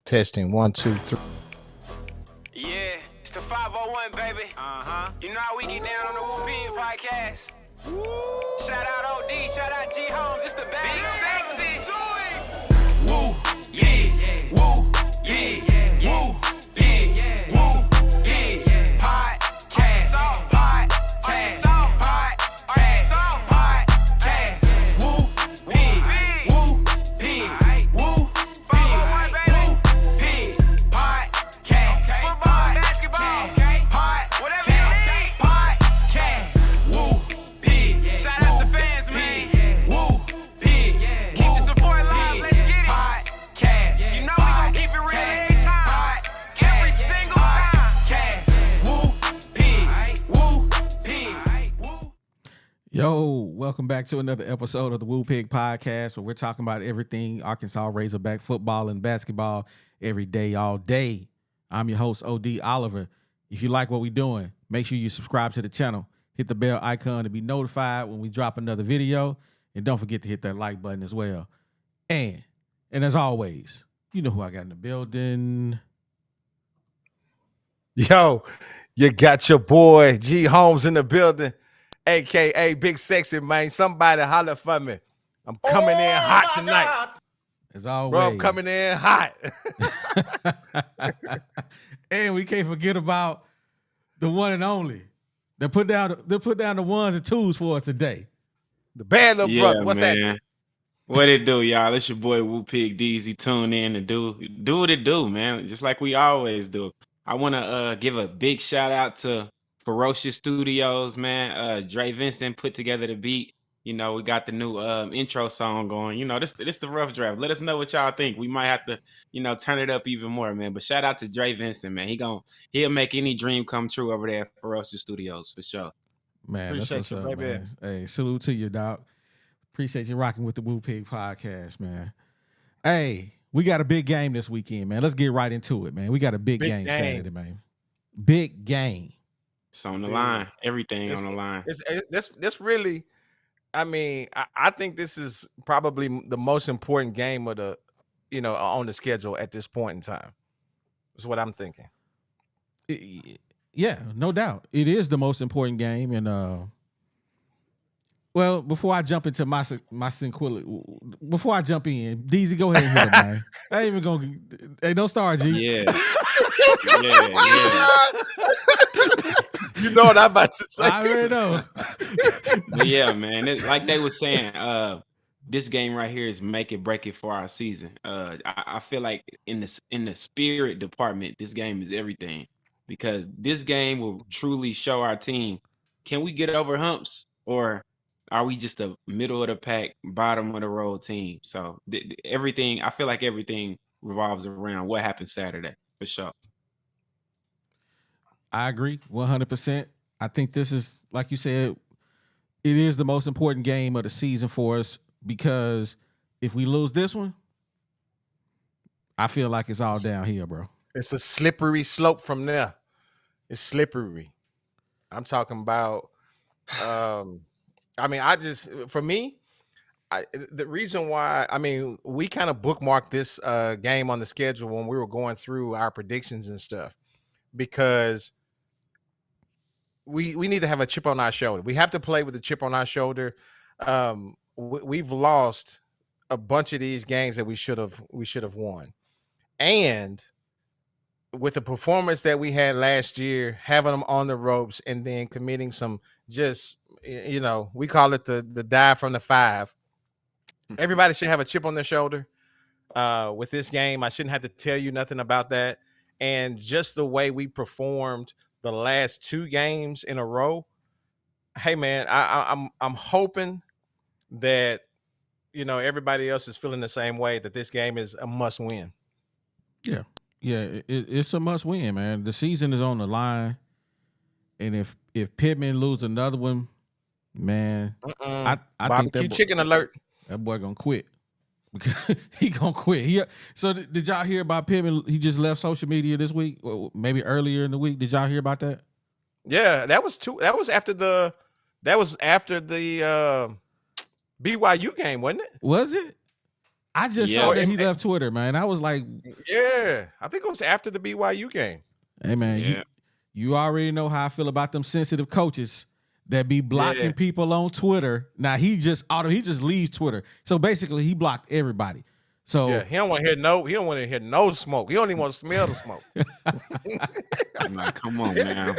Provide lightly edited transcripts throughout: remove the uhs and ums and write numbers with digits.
Testing 1, 2, 3. Yeah, it's the 501, baby. You know how we get down on the Whoopin' podcast. Shout out OD, shout out G Holmes. It's the big sexy. Woo, yeah, woo, yeah, woo, yeah, woo, yeah. Podcast, podcast, podcast, woo, pig, woo, pig, woo, pig, woo, pig, podcast, football, basketball, whatever you need, podcast, woo, pig. Shout out to fans, man. Woo, pig. Keep the support live, let's get it. Podcast. You know we gon' keep it real every time. Every single time. Woo, pig. Woo, pig. Woo. Yo, welcome back to another episode of the Woo Pig Podcast, where we're talking about everything Arkansas Razorback football and basketball every day, all day. I'm your host, OD Oliver. If you like what we're doing, make sure you subscribe to the channel. Hit the bell icon to be notified when we drop another video. And don't forget to hit that like button as well. And as always, you know who I got in the building. Yo, you got your boy G Holmes in the building, aka Big Sexy, man. Somebody holler for me. I'm coming in hot tonight. As always. Bro, I'm coming in hot. And we can't forget about the one and only. They put down the ones and twos for us today. The bad little brother. What's man. that? What it do, y'all? It's your boy Woo Pig DZ. Tune in and do what it do, man. Just like we always do. I want to give a big shout out to Ferocious Studios, man. Dre Vincent put together the beat. You know, we got the new intro song going. You know, this the rough draft. Let us know what y'all think. We might have to, turn it up even more, man. But shout out to Dre Vincent, man. He'll make any dream come true over there at Ferocious Studios for sure. Man, Appreciate that's you, what's up, baby. man. Hey, salute to you, dog. Appreciate you rocking with the Woo Pig Podcast, man. Hey, we got a big game this weekend, man. Let's get right into it, man. We got a big game Saturday, man. Big game. It's on the line. Everything on the line. This really, I think this is probably the most important game of the, on the schedule at this point in time. That's what I'm thinking. Yeah, no doubt. It is the most important game. And well, before I jump into my sinquility, before I jump in, DZ, go ahead and hit it, man. I ain't even gonna. Hey, don't start, G. Yeah. You know what I'm about to say. I already know. But yeah, man. Like they were saying, this game right here is make it break it for our season. I feel like in the spirit department, this game is everything, because this game will truly show our team, can we get over humps, or are we just a middle of the pack, bottom of the road team? So everything, I feel like everything revolves around what happened Saturday for sure. I agree 100%. I think this is, like you said, it is the most important game of the season for us, because if we lose this one, I feel like it's all downhill, bro. It's a slippery slope from there. It's slippery. I'm talking about, the reason why, we kind of bookmarked this game on the schedule when we were going through our predictions and stuff, because we need to have a chip on our shoulder. We have to play with a chip on our shoulder. We've lost a bunch of these games that we should have won. And with the performance that we had last year, having them on the ropes and then committing some we call it the dive from the five. Everybody should have a chip on their shoulder with this game. I shouldn't have to tell you nothing about that. And just the way we performed the last two games in a row, hey man, I'm hoping that everybody else is feeling the same way, that this game is a must win. Yeah, it's a must win, man. The season is on the line, and if Pittman lose another one, man, I think that chicken alert. That boy gonna quit. Because he gonna quit. So did y'all hear about Pittman? He just left social media this week, or maybe earlier in the week. Did y'all hear about that? Yeah, that was after the BYU game, wasn't it? Was it? I just Yeah. saw Or that it- he left Twitter, man. I was like, yeah, I think it was after the BYU game. hey, man, Yeah. you already know how I feel about them sensitive coaches that be blocking Yeah. people on Twitter. Now he just leaves Twitter. So basically, he blocked everybody. So Yeah, he don't want to hear no smoke. He don't even want to smell the smoke. I'm like, come on now.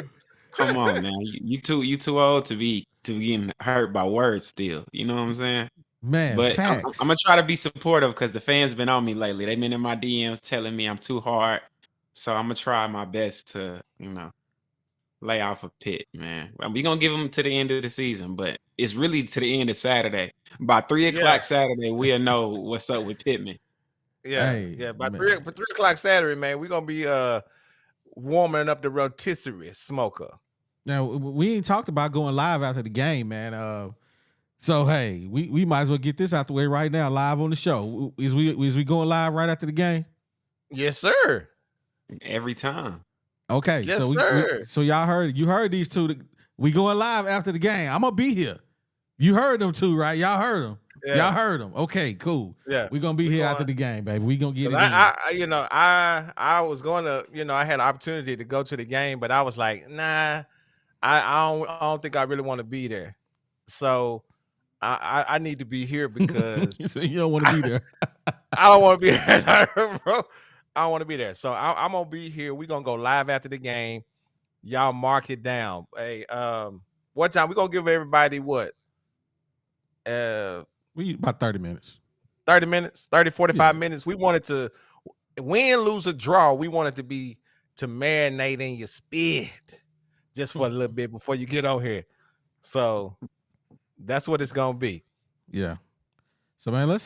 Come on now. You too old to be getting hurt by words still. You know what I'm saying? man, But I'm facts. gonna try to be supportive because the fans been on me lately. They've been in my DMs telling me I'm too hard. So I'm gonna try my best to, lay off a Pitt, man. We gonna give them to the end of the season, but it's really to the end of Saturday. By 3:00 Yeah, Saturday, we'll know what's up with Pittman. yeah, Hey, yeah. By man. 3 o'clock Saturday, man, we're gonna be warming up the rotisserie smoker. Now we ain't talked about going live after the game, man. So hey, we might as well get this out the way right now, live on the show. Is we going live right after the game? Yes, sir. Every time. Okay, Yes, so sir. so y'all heard these two. We going live after the game. I'm gonna be here. You heard them two, right? Y'all heard them. Yeah. Y'all heard them. Okay, cool. Yeah. We gonna be here after the game, baby. We gonna get it in. I was going to, I had an opportunity to go to the game, but I was like, nah, I don't think I really want to be there. So I need to be here because So you don't want to be there. I don't want to be there, bro. I don't want to be there. So I'm gonna be here. We're gonna go live after the game. Y'all mark it down. Hey, what time? We're gonna give everybody what? We about 30 minutes. 30 minutes, 30, 45 Yeah. minutes. We wanted to win, lose, or draw. We wanted to be to marinate in your spit just for a little bit before you get on here. So that's what it's gonna be. Yeah. So man, let's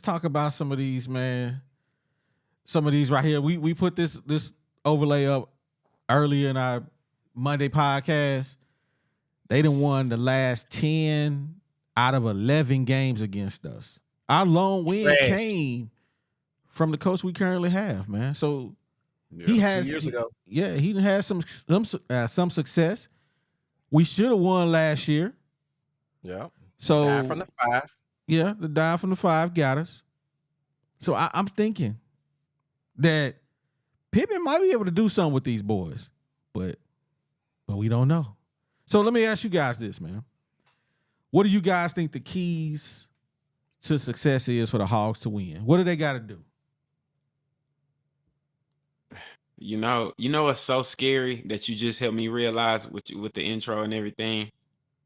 talk about some of these, man. Some of these right here. We put this overlay up earlier in our Monday podcast. They done won the last 10 out of 11 games against us. Our lone win Trash. came from the coach we currently have, man. So he Yeah, has 2 years ago. Yeah, he had some success. We should have won last year. Yeah. So Dive from the 5. yeah, the dive from the 5 got us. So I'm thinking that Pittman might be able to do something with these boys, but we don't know. So let me ask you guys this, man. What do you guys think the keys to success is for the Hogs to win? What do they got to do? You know what's so scary that you just helped me realize with the intro and everything?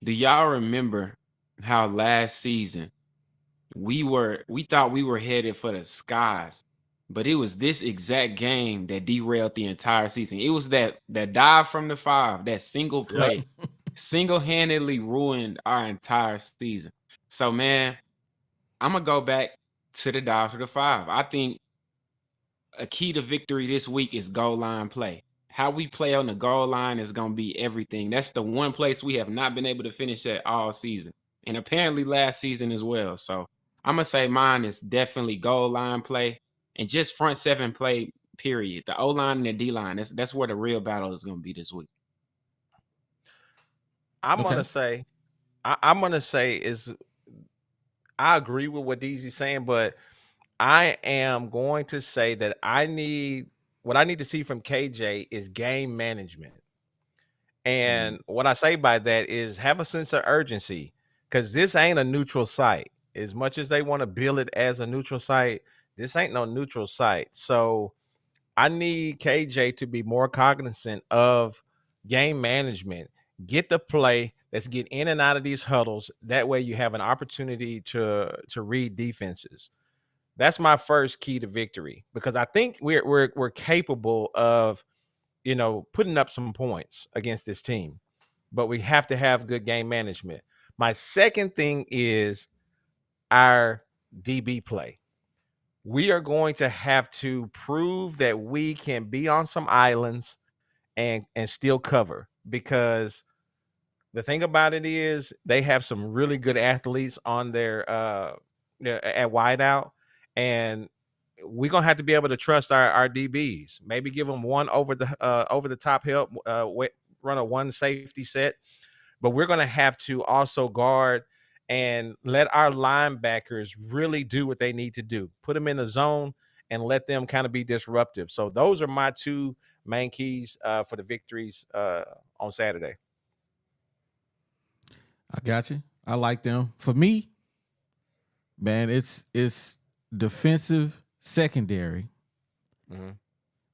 Do y'all remember how last season we thought we were headed for the skies, but it was this exact game that derailed the entire season. It was that dive from the 5, that single play, single-handedly ruined our entire season. So man, I'm gonna go back to the dive to the 5. I think a key to victory this week is goal line play. How we play on the goal line is going to be everything. That's the one place we have not been able to finish at all season, and apparently last season as well. So I'm going to say mine is definitely goal line play and just front 7 play, period. The O-line and the D-line, that's where the real battle is going to be this week. I'm Okay. gonna say is I agree with what DZ's saying, but I am going to say that what I need to see from KJ is game management. And what I say by that is have a sense of urgency, because this ain't a neutral site. As much as they want to bill it as a neutral site, this ain't no neutral site. So I need KJ to be more cognizant of game management. Get the play. Let's get in and out of these huddles. That way you have an opportunity to read defenses. That's my first key to victory, because I think we're capable of, putting up some points against this team, but we have to have good game management. My second thing is our DB play. We are going to have to prove that we can be on some islands and still cover, because the thing about it is they have some really good athletes on their at wideout, and we're gonna have to be able to trust our DBs. Maybe give them one over the top help, run a one safety set, but we're gonna have to also guard and let our linebackers really do what they need to do. Put them in the zone and let them kind of be disruptive. So those are my two main keys for the victories on Saturday. I got you. I like them. For me, man, it's defensive secondary.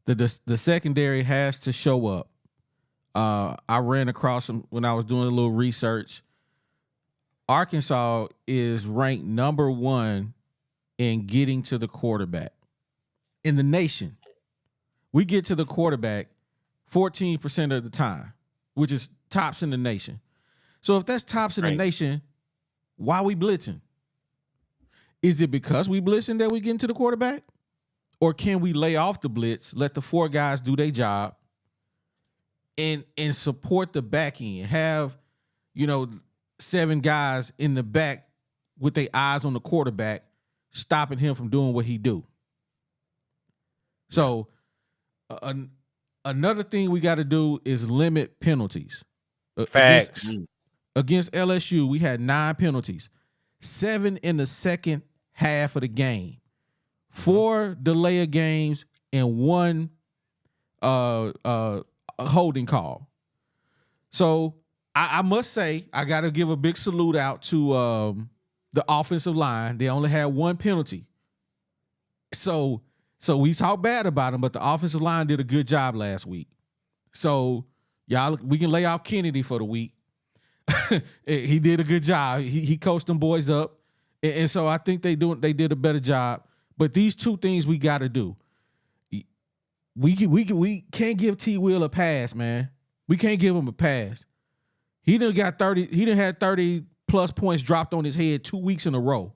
The secondary has to show up. I ran across them when I was doing a little research. Arkansas is ranked number 1 in getting to the quarterback in the nation. We get to the quarterback 14% of the time, which is tops in the nation. So if that's tops in the nation, why are we blitzing? Is it because we blitzing that we get into the quarterback? Or can we lay off the blitz, let the 4 guys do their job, and support the back end? Have, 7 guys in the back with their eyes on the quarterback, stopping him from doing what he do. So another thing we got to do is limit penalties. Facts. Against LSU, we had 9 penalties, 7 in the second half of the game, 4 delay of games, and 1 holding call. So I must say, I got to give a big salute out to the offensive line. They only had 1 penalty. So we talk bad about them, but the offensive line did a good job last week. So y'all, we can lay off Kennedy for the week. He did a good job. He coached them boys up, and so I think they did a better job. But these 2 things we got to do. We can't give T. Will a pass, man. We can't give him a pass. He done got 30. He done had 30 plus points dropped on his head 2 weeks in a row.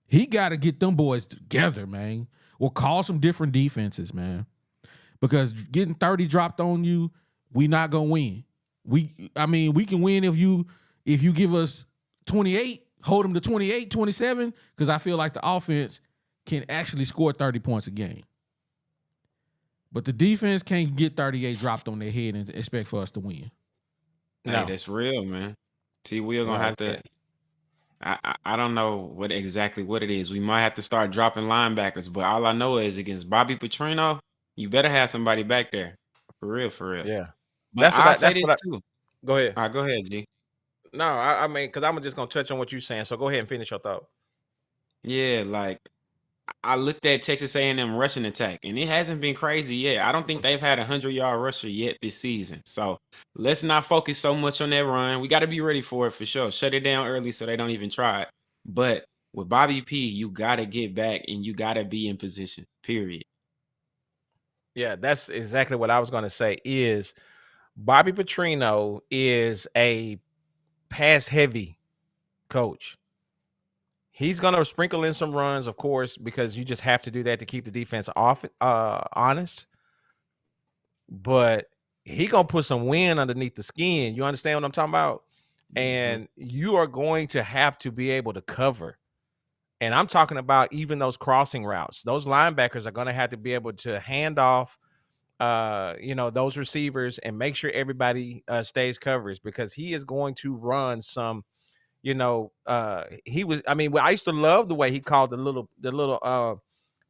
He got to get them boys together, man. Or call some different defenses, man. Because getting 30 dropped on you, we not gonna win. We can win if you give us 28, hold them to 28, 27, because I feel like the offense can actually score 30 points a game. But the defense can't get 38 dropped on their head and expect for us to win. Hey, that's real, man. T. Will gonna have to. I don't know what it is. We might have to start dropping linebackers, but all I know is against Bobby Petrino, you better have somebody back there. For real. Yeah. But I'll say this too. Go ahead. All right, go ahead, G. No, I mean, because I'm just going to touch on what you're saying. So go ahead and finish your thought. Yeah, like I looked at Texas A&M rushing attack, and it hasn't been crazy yet. I don't think they've had a 100-yard rusher yet this season. So let's not focus so much on that run. We got to be ready for it for sure. Shut it down early so they don't even try it. But with Bobby P, you got to get back, and you got to be in position, period. Yeah, that's exactly what I was going to say is Bobby Petrino is a pass-heavy coach. He's going to sprinkle in some runs, of course, because you just have to do that to keep the defense honest. But he going to put some wind underneath the skin. You understand what I'm talking about? And you are going to have to be able to cover. And I'm talking about even those crossing routes. Those linebackers are going to have to be able to hand off, those receivers and make sure everybody stays coverage, because he is going to run some. I used to love the way he called the little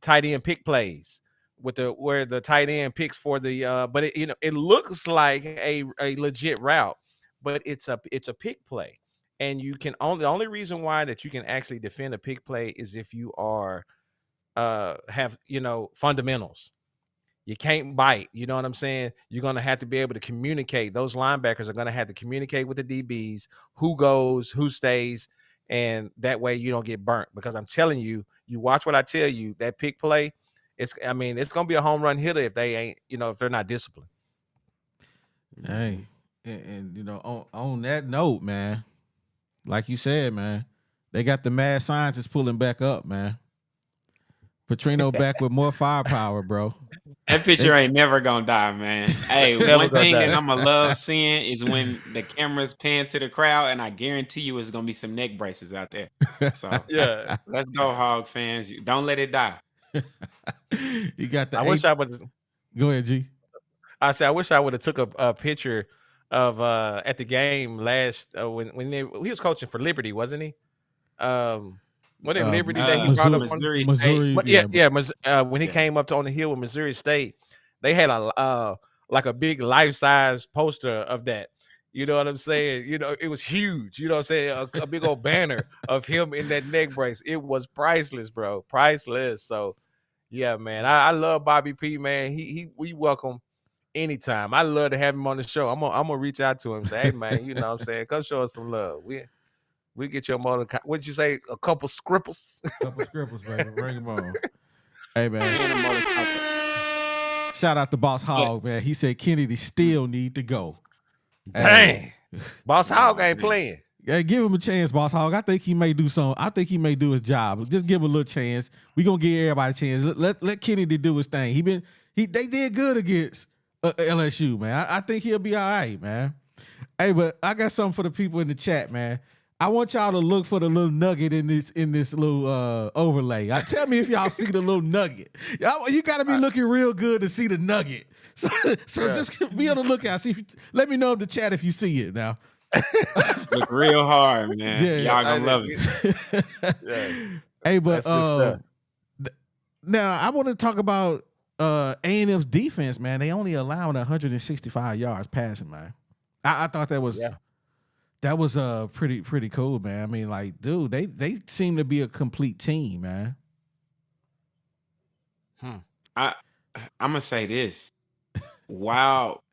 tight end pick plays with where the tight end picks for the but it looks like a legit route, but it's a pick play, and the only reason why that you can actually defend a pick play is if you are have fundamentals. You can't bite. You know what I'm saying? You're going to have to be able to communicate. Those linebackers are going to have to communicate with the DBs, who goes, who stays, and that way you don't get burnt. Because I'm telling you, you watch what I tell you, that pick play, it's going to be a home run hitter if they ain't, if they're not disciplined. Hey, and on that note, man, like you said, man, they got the mad scientists pulling back up, man. Petrino back with more firepower, bro. That picture ain't never gonna die, man. Hey, one thing that I'm gonna love seeing is when the cameras pan to the crowd, and I guarantee you it's gonna be some neck braces out there. So yeah, let's go, Hog fans. Don't let it die. You got the. Wish I would. Go ahead, G. I said I wish I would have took a picture at the game last when he was coaching for Liberty, wasn't he? What it Liberty that he brought up on? Missouri State. Missouri, But when he came up to on the hill with Missouri State, they had a like a big life-size poster of that. You know what I'm saying? You know, it was huge. You know what I'm saying? A big old banner of him in that neck brace. It was priceless, bro. Priceless. So yeah, man. I love Bobby P, man. We welcome anytime. I love to have him on the show. I'm gonna reach out to him and say, hey man, you know what I'm saying? Come show us some love. We get your motor. What'd you say? A couple scripples? Couple scribbles, baby. Bring them on. Hey, man. Shout out to Boss Hog, man. He said Kennedy still need to go. Dang. Boss Hog ain't playing. Yeah, give him a chance, Boss Hog. I think he may do something. I think he may do his job. Just give him a little chance. We gonna give everybody a chance. Let Kennedy do his thing. They did good against LSU, man. I think he'll be all right, man. Hey, but I got something for the people in the chat, man. I want y'all to look for the little nugget in this little overlay. Tell me if y'all see the little nugget. You got to be looking real good to see the nugget. So just be on the lookout. Let me know in the chat if you see it now. Look real hard, man. Yeah, y'all gonna love it. Yeah. Hey, but That's good now I want to talk about A&M's defense, man. They only allowing 165 yards passing, man. I thought that was. Yeah. That was pretty cool, man. I mean, like, dude, they seem to be a complete team, man. I'm gonna say this. While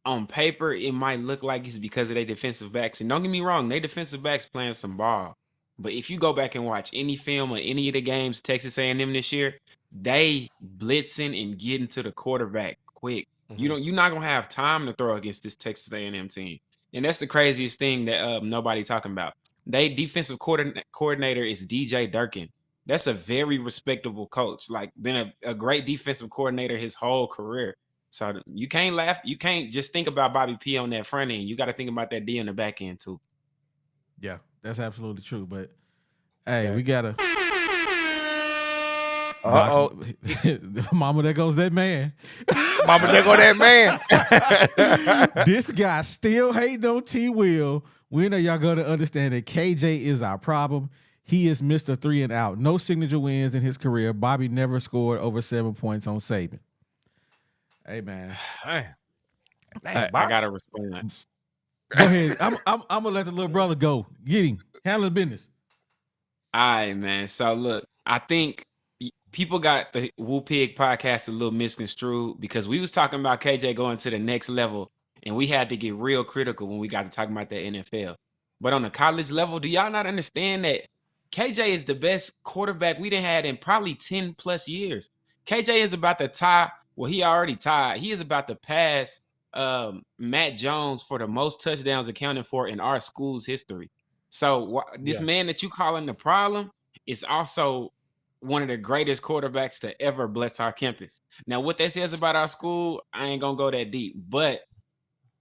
on paper it might look like it's because of their defensive backs, and don't get me wrong, they defensive backs playing some ball. But if you go back and watch any film or any of the games Texas A&M this year, they blitzing and getting to the quarterback quick. Mhm. You're not gonna have time to throw against this Texas A&M team. And that's the craziest thing that nobody talking about. They defensive coordinator is DJ Durkin. That's a very respectable coach. Like, been a great defensive coordinator his whole career. So you can't laugh. You can't just think about Bobby P on that front end. You got to think about that D on the back end too. Yeah, that's absolutely true. But hey, Yeah. we gotta. Uh-oh. Mama, there goes that man. Mama, there go that man. This guy still hating on T. Will. When are y'all gonna understand that KJ is our problem? He is Mr. 3 and out. No signature wins in his career. Bobby never scored over 7 points on Saban. Hey, man. I got a response. Go ahead. I'm gonna let the little brother go. Get him. Handle the business. All right, man. So look, I think people got the Woo Pig podcast a little misconstrued because we was talking about KJ going to the next level, and we had to get real critical when we got to talking about the NFL. But on the college level, do y'all not understand that KJ is the best quarterback we done had in probably 10 plus years? KJ is about to tie. Well, he already tied. He is about to pass Matt Jones for the most touchdowns accounted for in our school's history. So this man that you calling the problem is also one of the greatest quarterbacks to ever bless our campus. Now, what that says about our school, I ain't gonna go that deep, but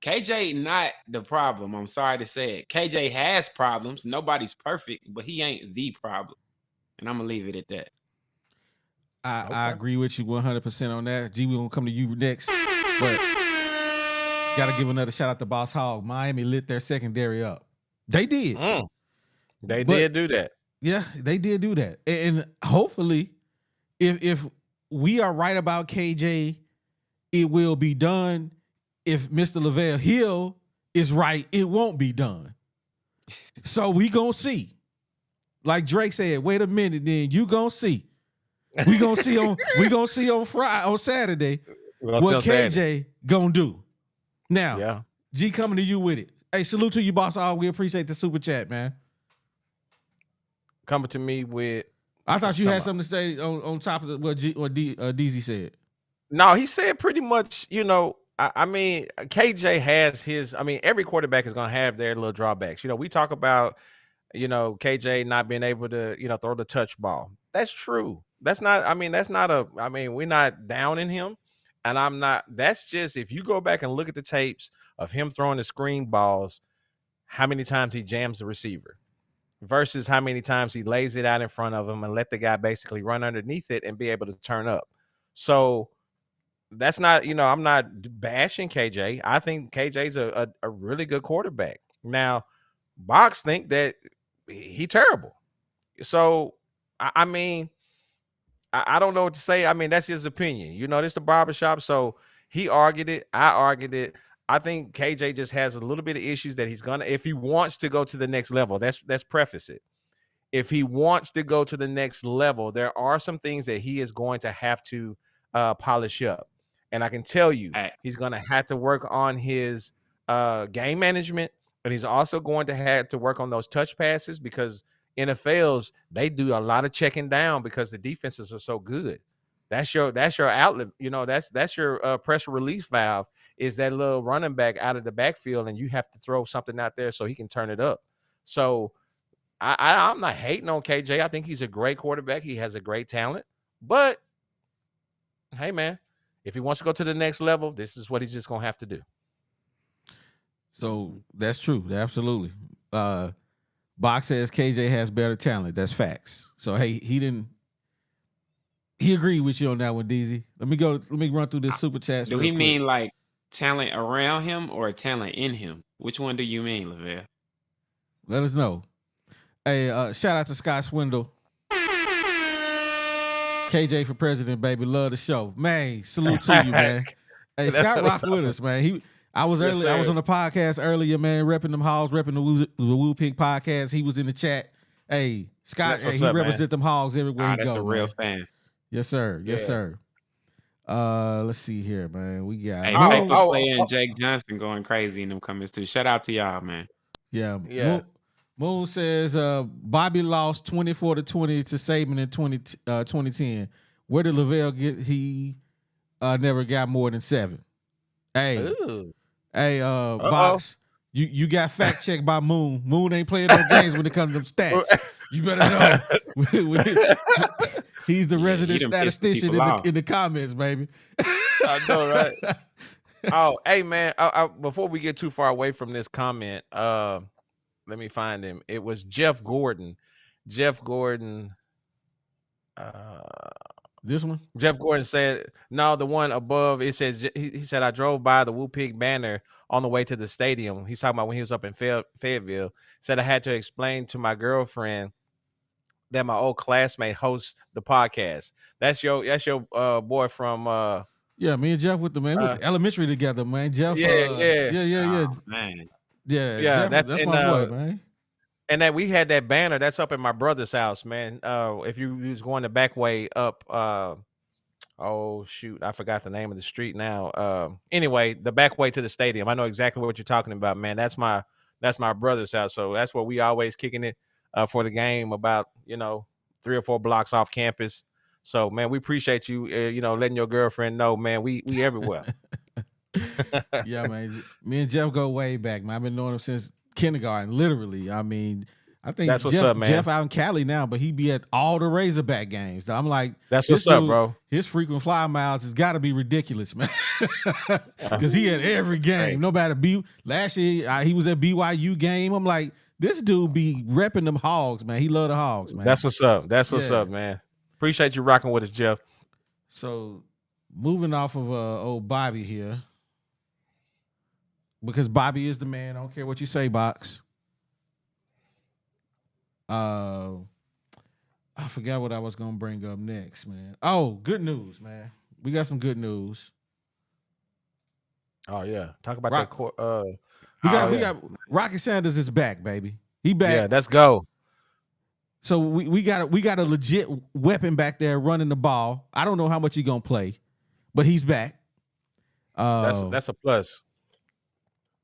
KJ not the problem. I'm sorry to say it. KJ has problems. Nobody's perfect, but he ain't the problem. And I'm gonna leave it at that. I agree with you 100% on that. G, we're gonna come to you next, but gotta give another shout out to Boss Hog. Miami lit their secondary up. They did. They did do that. Yeah, they did do that. And hopefully, if we are right about KJ, it will be done. If Mr. Lavelle Hill is right, it won't be done. So we gonna see. Like Drake said, wait a minute, then you gonna see. We gonna see on Friday, on Saturday, what KJ gonna do. Now, G coming to you with it. Hey, salute to you, Boss Hog. We appreciate the super chat, man. Coming to me with. I thought you had something to say on top of what DZ said. No, he said pretty much, you know, I mean, KJ has his, I mean, every quarterback is going to have their little drawbacks. You know, we talk about, you know, KJ not being able to, you know, throw the touch ball. That's true. That's not, I mean, we're not downing him. And that's just, if you go back and look at the tapes of him throwing the screen balls, how many times he jams the receiver versus how many times he lays it out in front of him and let the guy basically run underneath it and be able to turn up. So that's not, I'm not bashing KJ. I think KJ's a really good quarterback. Now, Box think that he terrible. So I mean, I don't know what to say. I mean, that's his opinion. This the barbershop. So he argued it. I argued it. I think KJ just has a little bit of issues that he's gonna, if he wants to go to the next level. Let's preface it. If he wants to go to the next level, there are some things that he is going to have to polish up. And I can tell you, he's going to have to work on his game management, and he's also going to have to work on those touch passes, because NFLs, they do a lot of checking down because the defenses are so good. That's your outlet. That's your pressure release valve, is that little running back out of the backfield, and you have to throw something out there so he can turn it up. So I'm not hating on KJ. I think he's a great quarterback. He has a great talent. But hey, man, if he wants to go to the next level, this is what he's just gonna have to do. So that's true. Absolutely. Box says KJ has better talent. That's facts. So hey, he agreed with you on that one, DZ. Let me run through this super chat. Do he mean like talent around him or talent in him? Which one do you mean, Lavelle? Let us know. Hey, shout out to Scott Swindle. KJ for president, baby. Love the show. Man, salute to you, man. Hey, Scott rock with us, man. I was on the podcast earlier, man, repping them hogs, repping the Woo Pig podcast. He was in the chat. Hey, Scott, he represent them hogs everywhere he that's go. the real fan. Yes, sir. Yes, sir. Let's see here, man. We got player and Jake Johnson going crazy in them comments too. Shout out to y'all, man. Yeah. Moon says Bobby lost 24-20 to Saban in 2010. Where did Lavelle get? He never got more than 7. Hey, Box, you got fact checked by Moon. Moon ain't playing no games when it comes to them stats. You better know. He's the resident statistician in the comments, baby. I know, right? Oh, hey, man. Before we get too far away from this comment, let me find him. It was Jeff Gordon. Jeff Gordon. This one? Jeff Gordon said, no, the one above, it says, he said, I drove by the Woo Pig banner on the way to the stadium. He's talking about when he was up in Fayetteville. Said I had to explain to my girlfriend that my old classmate hosts the podcast. That's your boy from yeah, me and Jeff with the man. We went to elementary together, man. Jeff. Yeah. Oh, man. Yeah. Jeff, that's my boy, man. And that we had that banner that's up in my brother's house, man. If you was going the back way up, oh shoot, I forgot the name of the street now. Anyway, the back way to the stadium. I know exactly what you're talking about, man. That's my brother's house. So that's where we always kicking it for the game, about 3 or 4 blocks off campus. So man, we appreciate you, letting your girlfriend know, man. We everywhere. Yeah, man. Me and Jeff go way back, man. I've been knowing him since kindergarten, literally. I mean, I think that's what's up, man. Jeff out in Cali now, but he be at all the Razorback games. So I'm like, that's what's up, bro. His frequent fly miles has got to be ridiculous, man. Because he at every game, no matter last year he was at BYU game. I'm like, this dude be repping them hogs, man. He love the hogs, man. That's what's up. That's what's up, man. Appreciate you rocking with us, Jeff. So moving off of old Bobby here, because Bobby is the man. I don't care what you say, Box. I forgot what I was gonna bring up next, man. Oh, good news, man. We got some good news. Oh yeah, talk about that. We got Rocky Sanders is back, baby. He back. Yeah, let's go. So we got a legit weapon back there running the ball. I don't know how much he's gonna play, but he's back. That's a plus.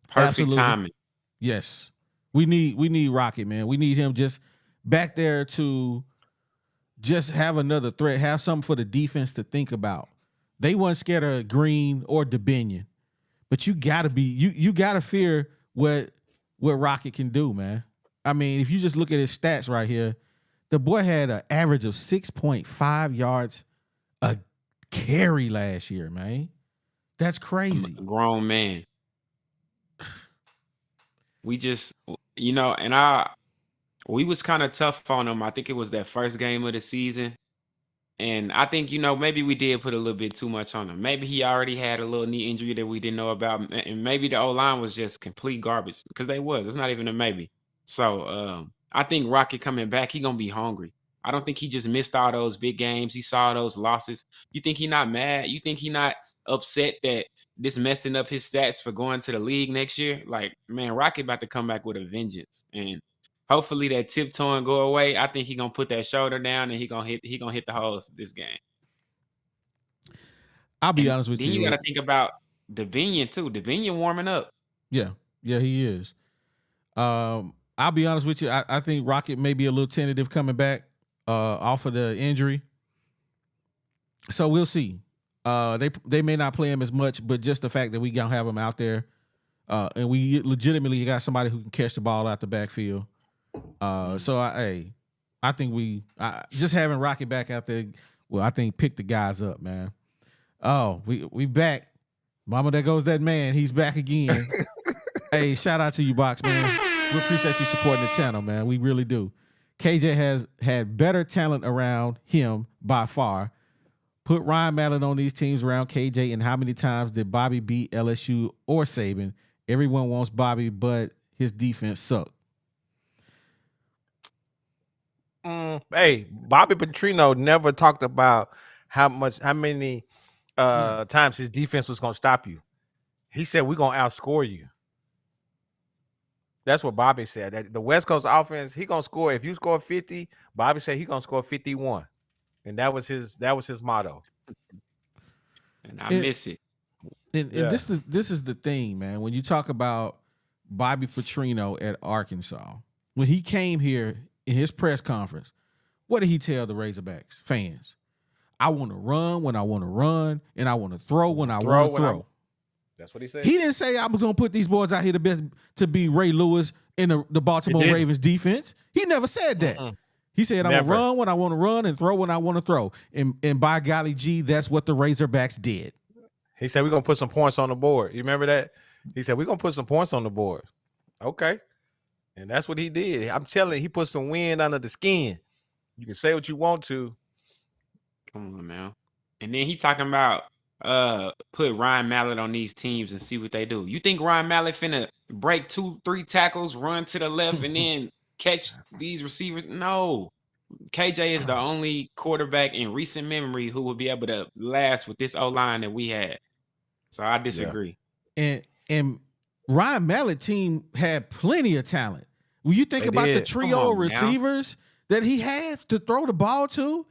Perfect timing. Yes. We need Rocket, man. We need him just back there to just have another threat, have something for the defense to think about. They weren't scared of Green or DeBinion, but you gotta be you gotta fear what Rocket can do, man. I mean, if you just look at his stats right here, the boy had an average of 6.5 yards a carry last year, man. That's crazy. Grown man. We just, we was kind of tough on him. I think it was that first game of the season. And I think, maybe we did put a little bit too much on him. Maybe he already had a little knee injury that we didn't know about. And maybe the O-line was just complete garbage because they was. It's not even a maybe. So I think Rocket coming back, he going to be hungry. I don't think he just missed all those big games. He saw those losses. You think he not mad? You think he not upset that this messing up his stats for going to the league next year? Like, man, Rocket about to come back with a vengeance. And hopefully that tiptoeing go away. I think he gonna put that shoulder down and he gonna hit the holes this game. I'll be honest with then you. You got to think about Devinian too. Devinian warming up. Yeah, he is. I'll be honest with you. I think Rocket may be a little tentative coming back off of the injury. So we'll see. They may not play him as much, but just the fact that we gonna have him out there, and we legitimately got somebody who can catch the ball out the backfield. So I think just having Rocket back out there. Well, I think pick the guys up, man. Oh, we back. Mama, there goes that man. He's back again. Hey, shout out to you, Box, man. We appreciate you supporting the channel, man. We really do. KJ has had better talent around him by far. Put Ryan Mallett on these teams around KJ, and how many times did Bobby beat LSU or Saban? Everyone wants Bobby, but his defense sucked. Hey, Bobby Petrino never talked about how many times his defense was going to stop you. He said, we're going to outscore you. That's what Bobby said. That the West Coast offense, he going to score. If you score 50, Bobby said he going to score 51. And that was his motto. And I miss it. And this is the thing, man. When you talk about Bobby Petrino at Arkansas, when he came here in his press conference, what did he tell the Razorbacks fans? I want to run when I want to run, and I want to throw when I want to throw. That's what he said. He didn't say I was going to put these boys out here to be Ray Lewis in the Baltimore Ravens defense. He never said that. He said, I'm going to run when I want to run and throw when I want to throw. And by golly gee, that's what the Razorbacks did. He said, we're going to put some points on the board. You remember that? He said, we're going to put some points on the board. Okay. And that's what he did. I'm telling you, he put some wind under the skin. You can say what you want to. Come on now. And then he talking about put Ryan Mallett on these teams and see what they do. You think Ryan Mallett finna break 2-3 tackles, run to the left, and then catch these receivers? No. KJ is the only quarterback in recent memory who will be able to last with this O-line that we had. So I disagree. Yeah. And Ryan Mallett team had plenty of talent. When you think about the trio of receivers that he had to throw the ball to,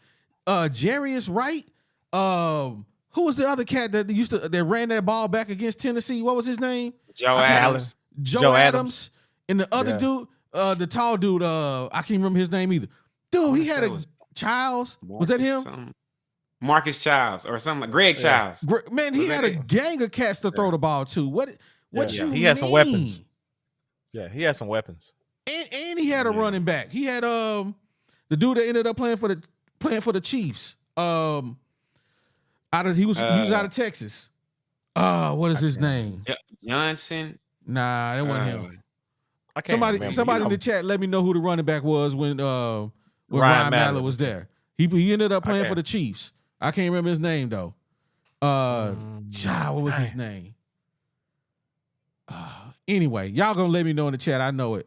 Jarius Wright, who was the other cat that ran that ball back against Tennessee? What was his name? Joe Adams. Joe Adams. And the other dude, the tall dude, I can't remember his name either. Dude, he had a Childs. Was that him? Marcus Childs or something like Greg Childs. Man, he had a gang of cats to throw the ball to. What you mean? He had some weapons. Yeah, he had some weapons. And he had a running back. He had the dude that ended up playing for the Chiefs. He was out of Texas. What is his name? Johnson. Nah, that wasn't him. I can't somebody in the chat let me know who the running back was when Ryan Mallett was there. He ended up playing for the Chiefs. I can't remember his name though. What was his name? Anyway, y'all gonna let me know in the chat. I know it.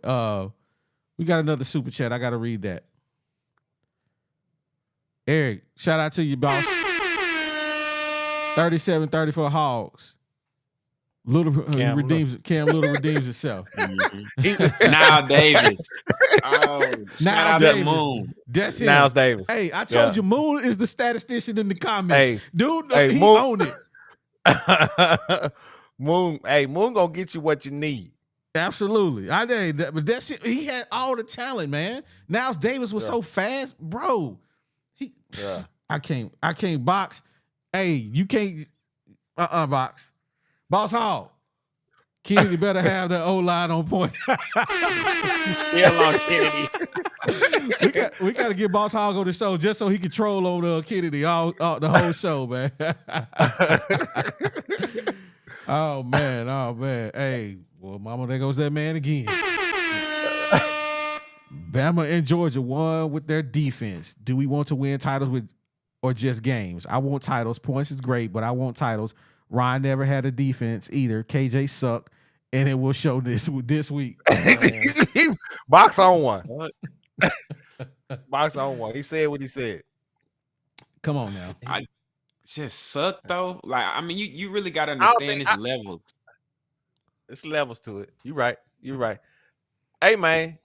We got another super chat. I gotta read that. Eric, shout out to you, boss. 37-34 Hogs. Cam Little redeems itself. Now Davis. Now Davis. Moon. That's him. Now's Davis. Hey, I told you Moon is the statistician in the comments. Hey, dude, he owned it. Moon gonna get you what you need. Absolutely. But that shit, he had all the talent, man. Now's Davis was so fast, bro. I can't box. Hey, you can't box. Boss Hall. Kennedy better have the O-line on point. Still on Kennedy. we got to get Boss Hog on the show just so he can troll on Kennedy all the whole show, man. Oh man. Hey, well, mama, there goes that man again. Bama and Georgia won with their defense. Do we want to win titles with or just games? I want titles. Points is great, but I want titles. Ryan never had a defense either. KJ sucked, and it will show this week. Box on one. Suck. Box on one. He said what he said. Come on now. I just suck though. Like, I mean, you really gotta I don't understand think his levels. it's levels to it. You're right. You're right. Hey man,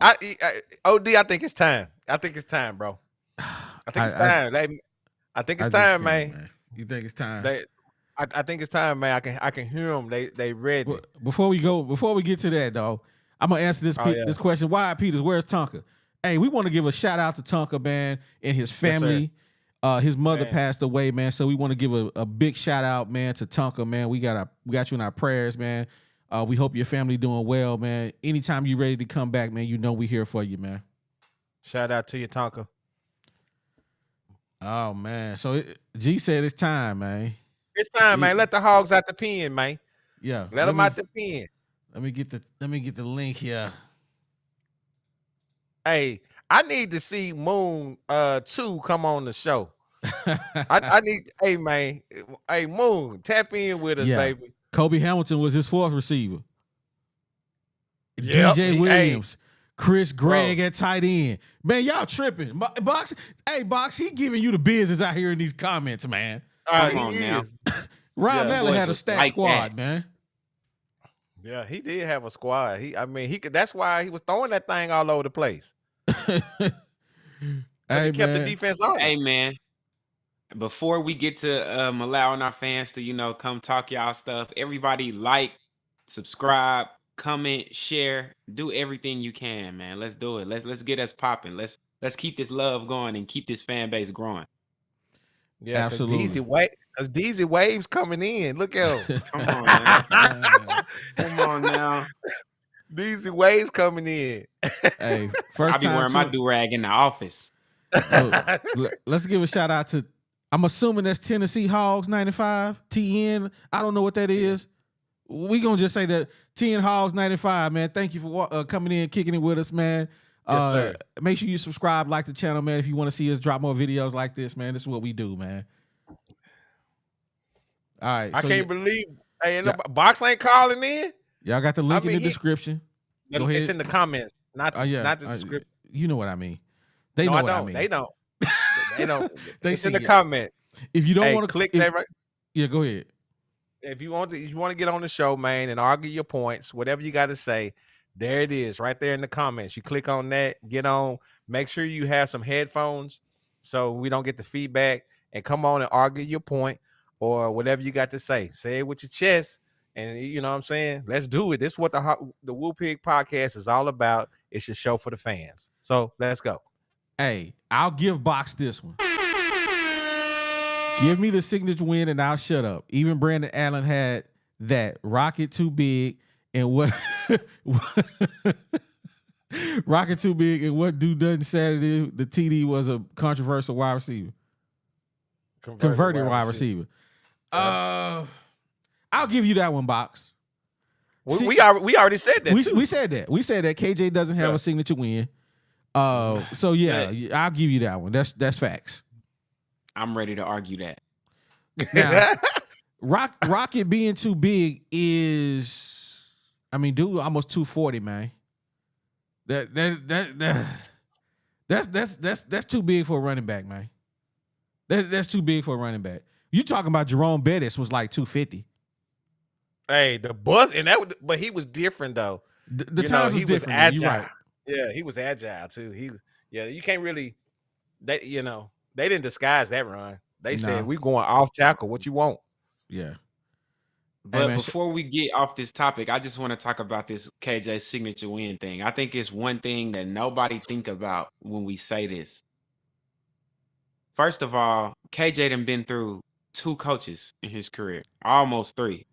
OD. I think it's time. I think it's time, bro. I think it's time. I think it's time, man. You think it's time? I think it's time, man. I can hear them. They ready. Before we get to that though, I'm gonna answer this question. Why, Peters? Where's Tonka? Hey, we want to give a shout out to Tonka, man, and his family. His mother passed away, man. So we want to give a big shout out, man, to Tonka, man. We got you in our prayers, man. We hope your family doing well, man. Anytime you ready to come back, man, you know we here for you, man. Shout out to you, Tonka. Oh man, so G said it's time, man. It's time, man. Let the hogs out the pen, man. Yeah, let them out the pen. Let me get the link here. Hey, I need to see Moon 2 come on the show. I need. Hey man, hey Moon, tap in with us, baby. Kobe Hamilton was his fourth receiver. Yep. DJ Williams, Chris Gregg at tight end. Man, y'all tripping. Box, he giving you the business out here in these comments, man. Come on now. Ron Allen had a stacked squad, man. Yeah, he did have a squad. He could. That's why he was throwing that thing all over the place. He kept the defense on. Hey man, before we get to allowing our fans to come talk y'all stuff, everybody like, subscribe, comment, share, do everything you can, man. Let's do it. Let's get us popping. Let's keep this love going and keep this fan base growing. Yeah, absolutely. Because DZ Waves coming in. Look at him. Come on, man. Come on now. DZ Waves coming in. Hey, first I'll be wearing my do-rag in the office. So, let's give a shout out to, I'm assuming that's Tennessee Hogs 95, TN. I don't know what that is. We gonna just say that TN Hogs 95, man. Thank you for coming in, kicking it with us, man. Yes, sir. Make sure you subscribe, like the channel, man. If you want to see us drop more videos like this, man, this is what we do, man. All right. I can't believe. Hey, Box ain't calling in. Y'all got the link in the description. Go ahead. It's in the comments, not the description. You know what I mean. They know what I mean. They don't. They don't. It's in the it. comment. If you don't want to click that right. Yeah, go ahead. If you want to get on the show, man, and argue your points, whatever you got to say, there it is, right there in the comments. You click on that, get on. Make sure you have some headphones so we don't get the feedback, and come on and argue your point or whatever you got to say. Say it with your chest, and you know what I'm saying. Let's do it. This is what the Woo Pig podcast is all about. It's your show for the fans. So let's go. Hey, I'll give Box this one. Give me the signature win and I'll shut up. Even Brandon Allen had that. Rocket too big and what Rocket too big and what dude done Saturday. The TD was a controversial wide receiver. Converted wide receiver. I'll give you that one, Box. We already said that. We said that. We said that KJ doesn't have a signature win. So yeah, I'll give you that one. That's facts. I'm ready to argue that. Now, Rocket being too big is, I mean, dude, almost 240, man. That's too big for a running back, man. That's too big for a running back. You talking about Jerome Bettis was like 250. Hey, the buzz and but he was different though. The times was different. Agile. You're right. Yeah, he was agile too. You can't really. They didn't disguise that run. They said we going off tackle. What you want? Yeah. But before we get off this topic, I just want to talk about this KJ signature win thing. I think it's one thing that nobody think about when we say this. First of all, KJ done been through 2 coaches in his career, almost 3.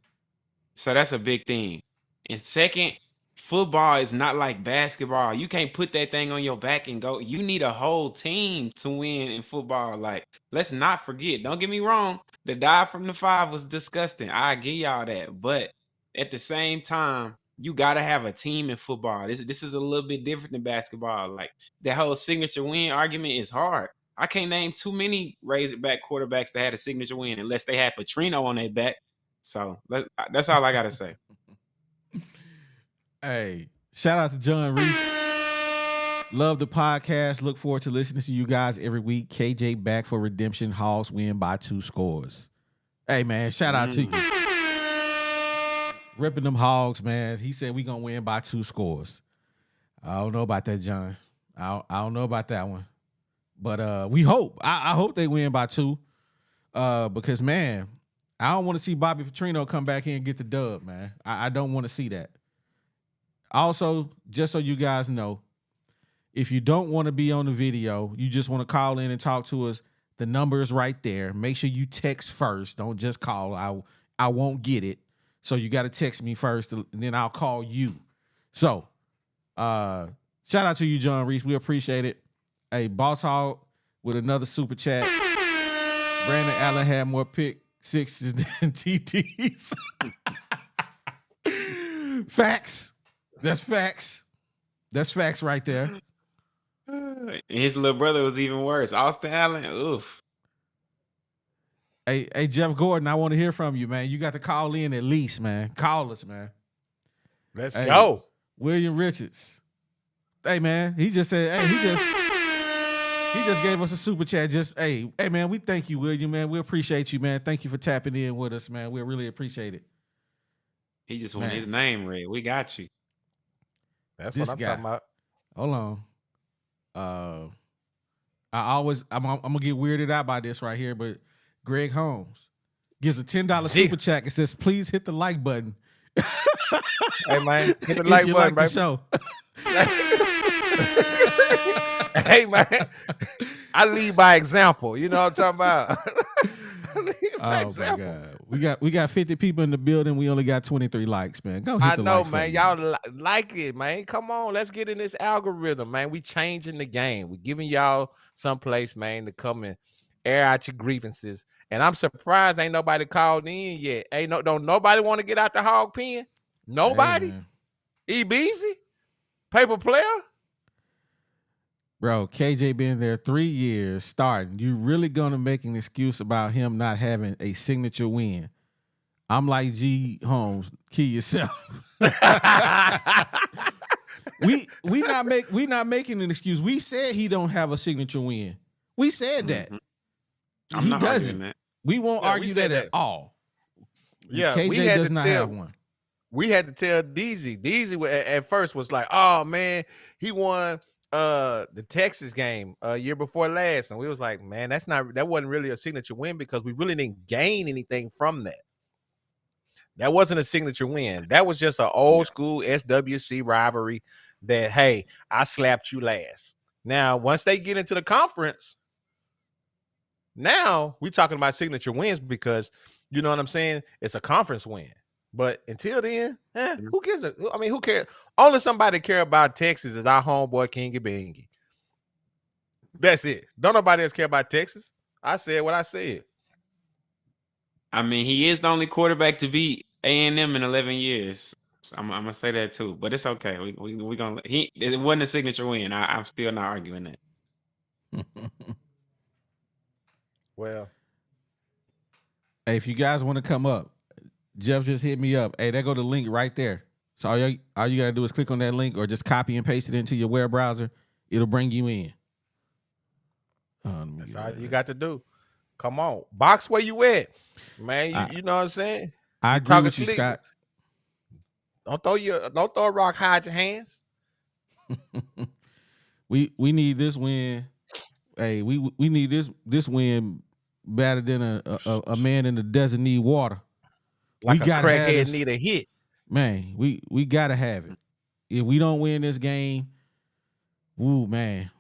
So that's a big thing. And second, football is not like basketball. You can't put that thing on your back and go. You need a whole team to win in football. Like, let's not forget. Don't get me wrong. The dive from the 5 was disgusting. I give y'all that. But at the same time, you got to have a team in football. This is a little bit different than basketball. Like, that whole signature win argument is hard. I can't name too many Razorback quarterbacks that had a signature win unless they had Petrino on their back. So that's all I gotta say. Hey, shout out to John Reese. Love the podcast. Look forward to listening to you guys every week. KJ back for redemption. Hogs win by 2 scores. Hey, man, shout out to you. Ripping them Hogs, man. He said we going to win by 2 scores. I don't know about that, John. I don't know about that one. But we hope. I hope they win by 2. Because, man, I don't want to see Bobby Petrino come back here and get the dub, man. I don't want to see that. Also, just so you guys know, if you don't want to be on the video, you just want to call in and talk to us, the number is right there. Make sure you text first. Don't just call. I won't get it. So you got to text me first, and then I'll call you. So, shout out to you, John Reese. We appreciate it. Hey, Boss Hog with another super chat. Brandon Allen had more pick sixes than TDs. Facts. That's facts. That's facts right there. His little brother was even worse. Austin Allen, oof. Hey, Jeff Gordon, I want to hear from you, man. You got to call in at least, man. Call us, man. Let's go. William Richards. Hey, man. He just said, hey, he just gave us a super chat. Hey, man, we thank you, William, man. We appreciate you, man. Thank you for tapping in with us, man. We really appreciate it. He just wanted his name read. We got you. That's what I'm talking about. Hold on. I'm gonna get weirded out by this right here, but Greg Holmes gives a $10 super chat and says, "Please hit the like button." Hey man, hit the like button, baby. Show. Hey man, I lead by example. You know what I'm talking about? Oh my God, we got 50 people in the building. We only got 23 likes, man. Go hit the like man. button. Y'all like it, man. Come on, let's get in this algorithm, man. We changing the game. We giving y'all someplace, man, to come and air out your grievances. And I'm surprised ain't nobody called in yet. Don't nobody want to get out the hog pen? Nobody? Hey, E-Beezy? Paper player? Bro, KJ been there 3 years starting. You really gonna make an excuse about him not having a signature win? I'm like G Holmes, kill yourself. we not making an excuse. We said he don't have a signature win. We said that. He doesn't. We won't argue that at all. Yeah, KJ does not have one. We had to tell DZ. DZ at first was like, "Oh man, he won the Texas game year before last," and we was like, "Man, that wasn't really a signature win because we really didn't gain anything from that. That wasn't a signature win. That was just an old school SWC rivalry that, hey, I slapped you last." Now, once they get into the conference, now we're talking about signature wins because, you know what I'm saying? It's a conference win. But until then, who cares? I mean, who cares? Only somebody care about Texas is our homeboy Kingy Bingy. That's it. Don't nobody else care about Texas. I said what I said. I mean, he is the only quarterback to beat A&M in 11 years. So I'm gonna say that too, but it's okay. We gonna it wasn't a signature win. I'm still not arguing that. Well, hey, if you guys want to come up, Jeff just hit me up. Hey, there go the link right there. So all you gotta do is click on that link or just copy and paste it into your web browser. It'll bring you in. That's all you got to do. Come on, box where you at, man. You know what I'm saying? I agree with you, Scott. Don't throw a rock. Hide your hands. We need this win. Hey, we need this win better than a man in the desert need water. Like a crackhead need a hit. Man, we gotta have it. If we don't win this game, woo, man.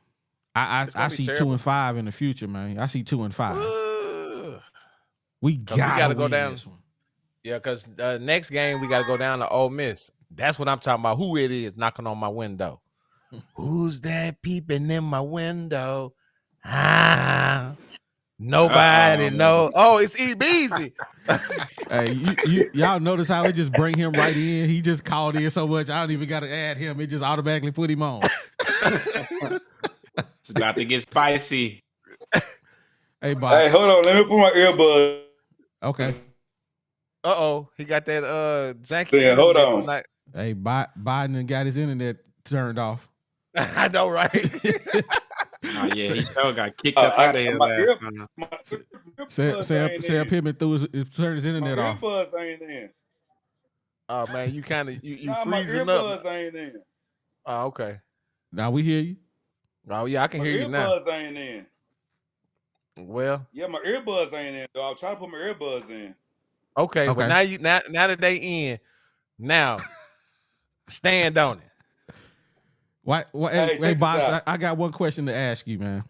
I see terrible. 2-5 in the future, man. I see 2-5. We gotta go down this one. Yeah, because next game we gotta go down to Ole Miss. That's what I'm talking about. Who it is knocking on my window? Who's that peeping in my window? Nobody knows. Oh, it's E-Beezy. Hey, y'all notice how it just bring him right in? He just called in so much. I don't even got to add him. It just automatically put him on. It's about to get spicy. Hey, Hey, Box. hold on. Let me put my earbuds Okay. He got that janky in. Hold internet on. tonight. Hey, Biden done got his internet turned off. I know, right? Oh yeah, Say, he sure got kicked up I out of here my last ear time. my earbuds Sam ain't in. Pittman turned his My internet off. earbuds ain't in. Oh man, you kind of you Nah, my freezing up. earbuds ain't in. Oh, okay. Now we hear you. Oh yeah, I can My hear you now. earbuds ain't in. Well, Yeah, my earbuds ain't in. Though. I'm trying to put my earbuds in. okay. Well, Okay. now that they in, now stand on it. Why? Hey, Hey, check this Box. out. I got one question to ask you, man.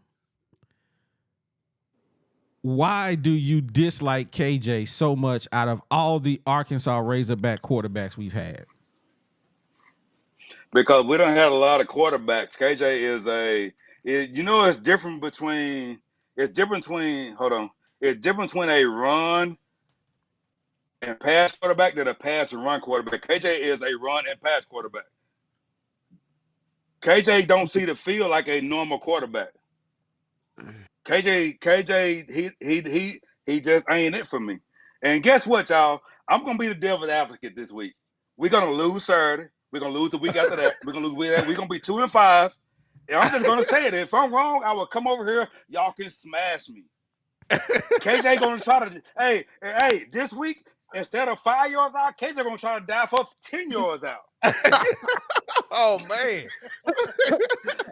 Why do you dislike KJ so much out of all the Arkansas Razorback quarterbacks we've had? Because we don't have a lot of quarterbacks. KJ it's different between hold on. It's different between a run and pass quarterback than a pass and run quarterback. KJ is a run and pass quarterback. KJ don't see the field like a normal quarterback. KJ, he just ain't it for me. And guess what, y'all? I'm gonna be the devil's advocate this week. We're gonna lose Saturday. We're gonna lose the week after that. We're gonna lose. We're gonna be 2-5. And I'm just gonna say it. If I'm wrong, I will come over here. Y'all can smash me. KJ gonna try to. Hey, this week instead of 5 yards out, KJ gonna try to dive for 10 yards out. Oh man.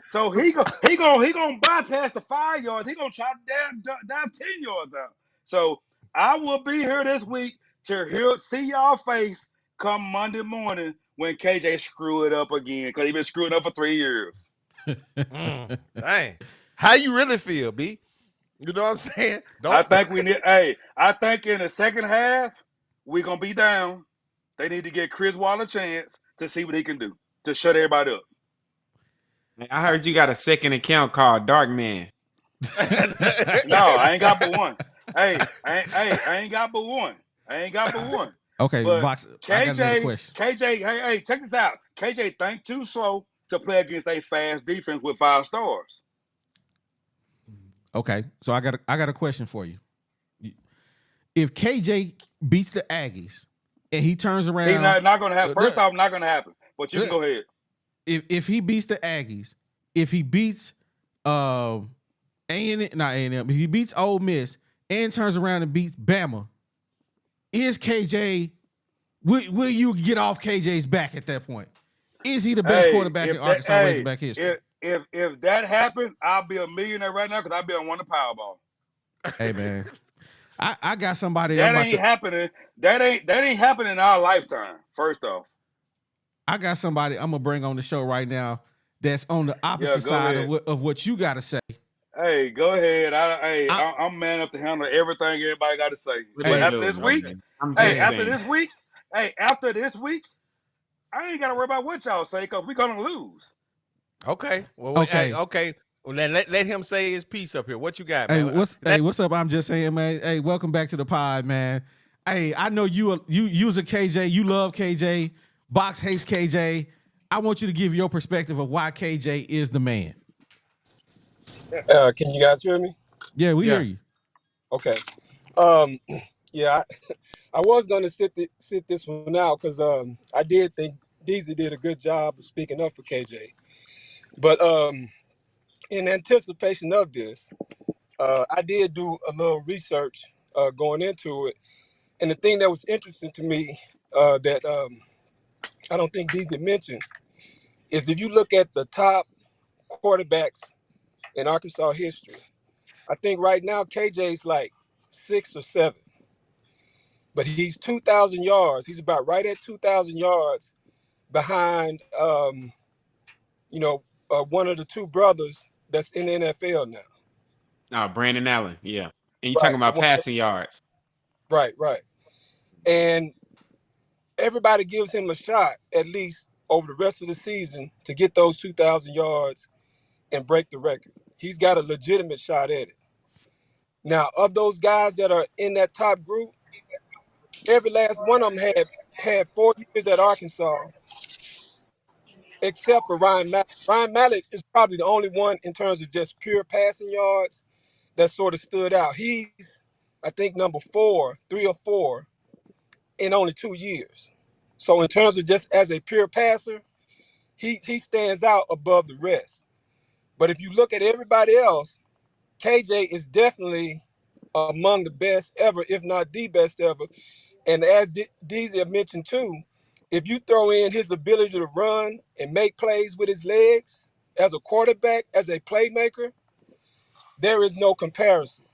So he gonna bypass the 5 yards. He gonna try to dive 10 yards out. So I will be here this week to see y'all face come Monday morning when KJ screw it up again because he been screwing up for 3 years. Dang. How you really feel, B? You know what I'm saying? I Don't. think we need. Hey, I think in the second half we gonna be down. They need to get Chris Waller a chance to see what he can do to shut everybody up. I heard you got a second account called Dark Man. No, I ain't got but one. I ain't got but one. I ain't got but one. Okay, But Box. I got another question. hey, check this out. KJ think too slow to play against a fast defense with 5 stars. Okay, so I got a question for you. If KJ beats the Aggies and he turns He around, not gonna happen. First off, not gonna happen. But you can go ahead. if he beats the Aggies, if he beats A&M, not A&M, if he beats Ole Miss and turns around and beats Bama, is KJ? Will you get off KJ's back at that point? Is he the best quarterback in Arkansas Razorback history? If that happened, I'll be a millionaire right now because I'll be on one to Powerball. Hey man, I got somebody. That ain't happening. That ain't happening in our lifetime. First off, I got somebody I'm gonna bring on the show right now that's on the opposite go side ahead. of what you got to say. Hey, go ahead. I'm man up to handle everything everybody got to say. What But they Hey, after do, this week, man? I'm hey, just hey, after saying. this week, after this week, I ain't got to worry about what y'all say because we're gonna lose. Okay. Well, okay. okay. Well, then let him say his piece up here. What you got, Hey, man? what's up? I'm just saying, man. Hey, welcome back to the pod, man. Hey, I know you's a KJ. You love KJ. Box hates KJ. I want you to give your perspective of why KJ is the man. Can you guys hear me? Yeah, we hear Yeah. you. Okay. Um, yeah, I was gonna sit this one out because I did think Deezy did a good job of speaking up for KJ. But in anticipation of this, I did do a little research going into it, and the thing that was interesting to me that I don't think Deezy mentioned is if you look at the top quarterbacks in Arkansas history, I think right now KJ's like 6 or 7. But he's 2,000 yards. He's about right at 2,000 yards behind, one of the two brothers that's in the NFL now. Oh, Brandon Allen, yeah. And you talking Right. about passing yards. Right. And everybody gives him a shot, at least over the rest of the season, to get those 2,000 yards and break the record. He's got a legitimate shot at it. Now, of those guys that are in that top group, every last one of them had 4 years at Arkansas except for Ryan Mallett. Ryan Mallett is probably the only one in terms of just pure passing yards that sort of stood out. He's, I think, number 4, 3 or 4 in only 2 years. So in terms of just as a pure passer, he stands out above the rest. But if you look at everybody else, KJ is definitely among the best ever, if not the best ever. And as DZ had mentioned too, if you throw in his ability to run and make plays with his legs as a quarterback, as a playmaker, there is no comparison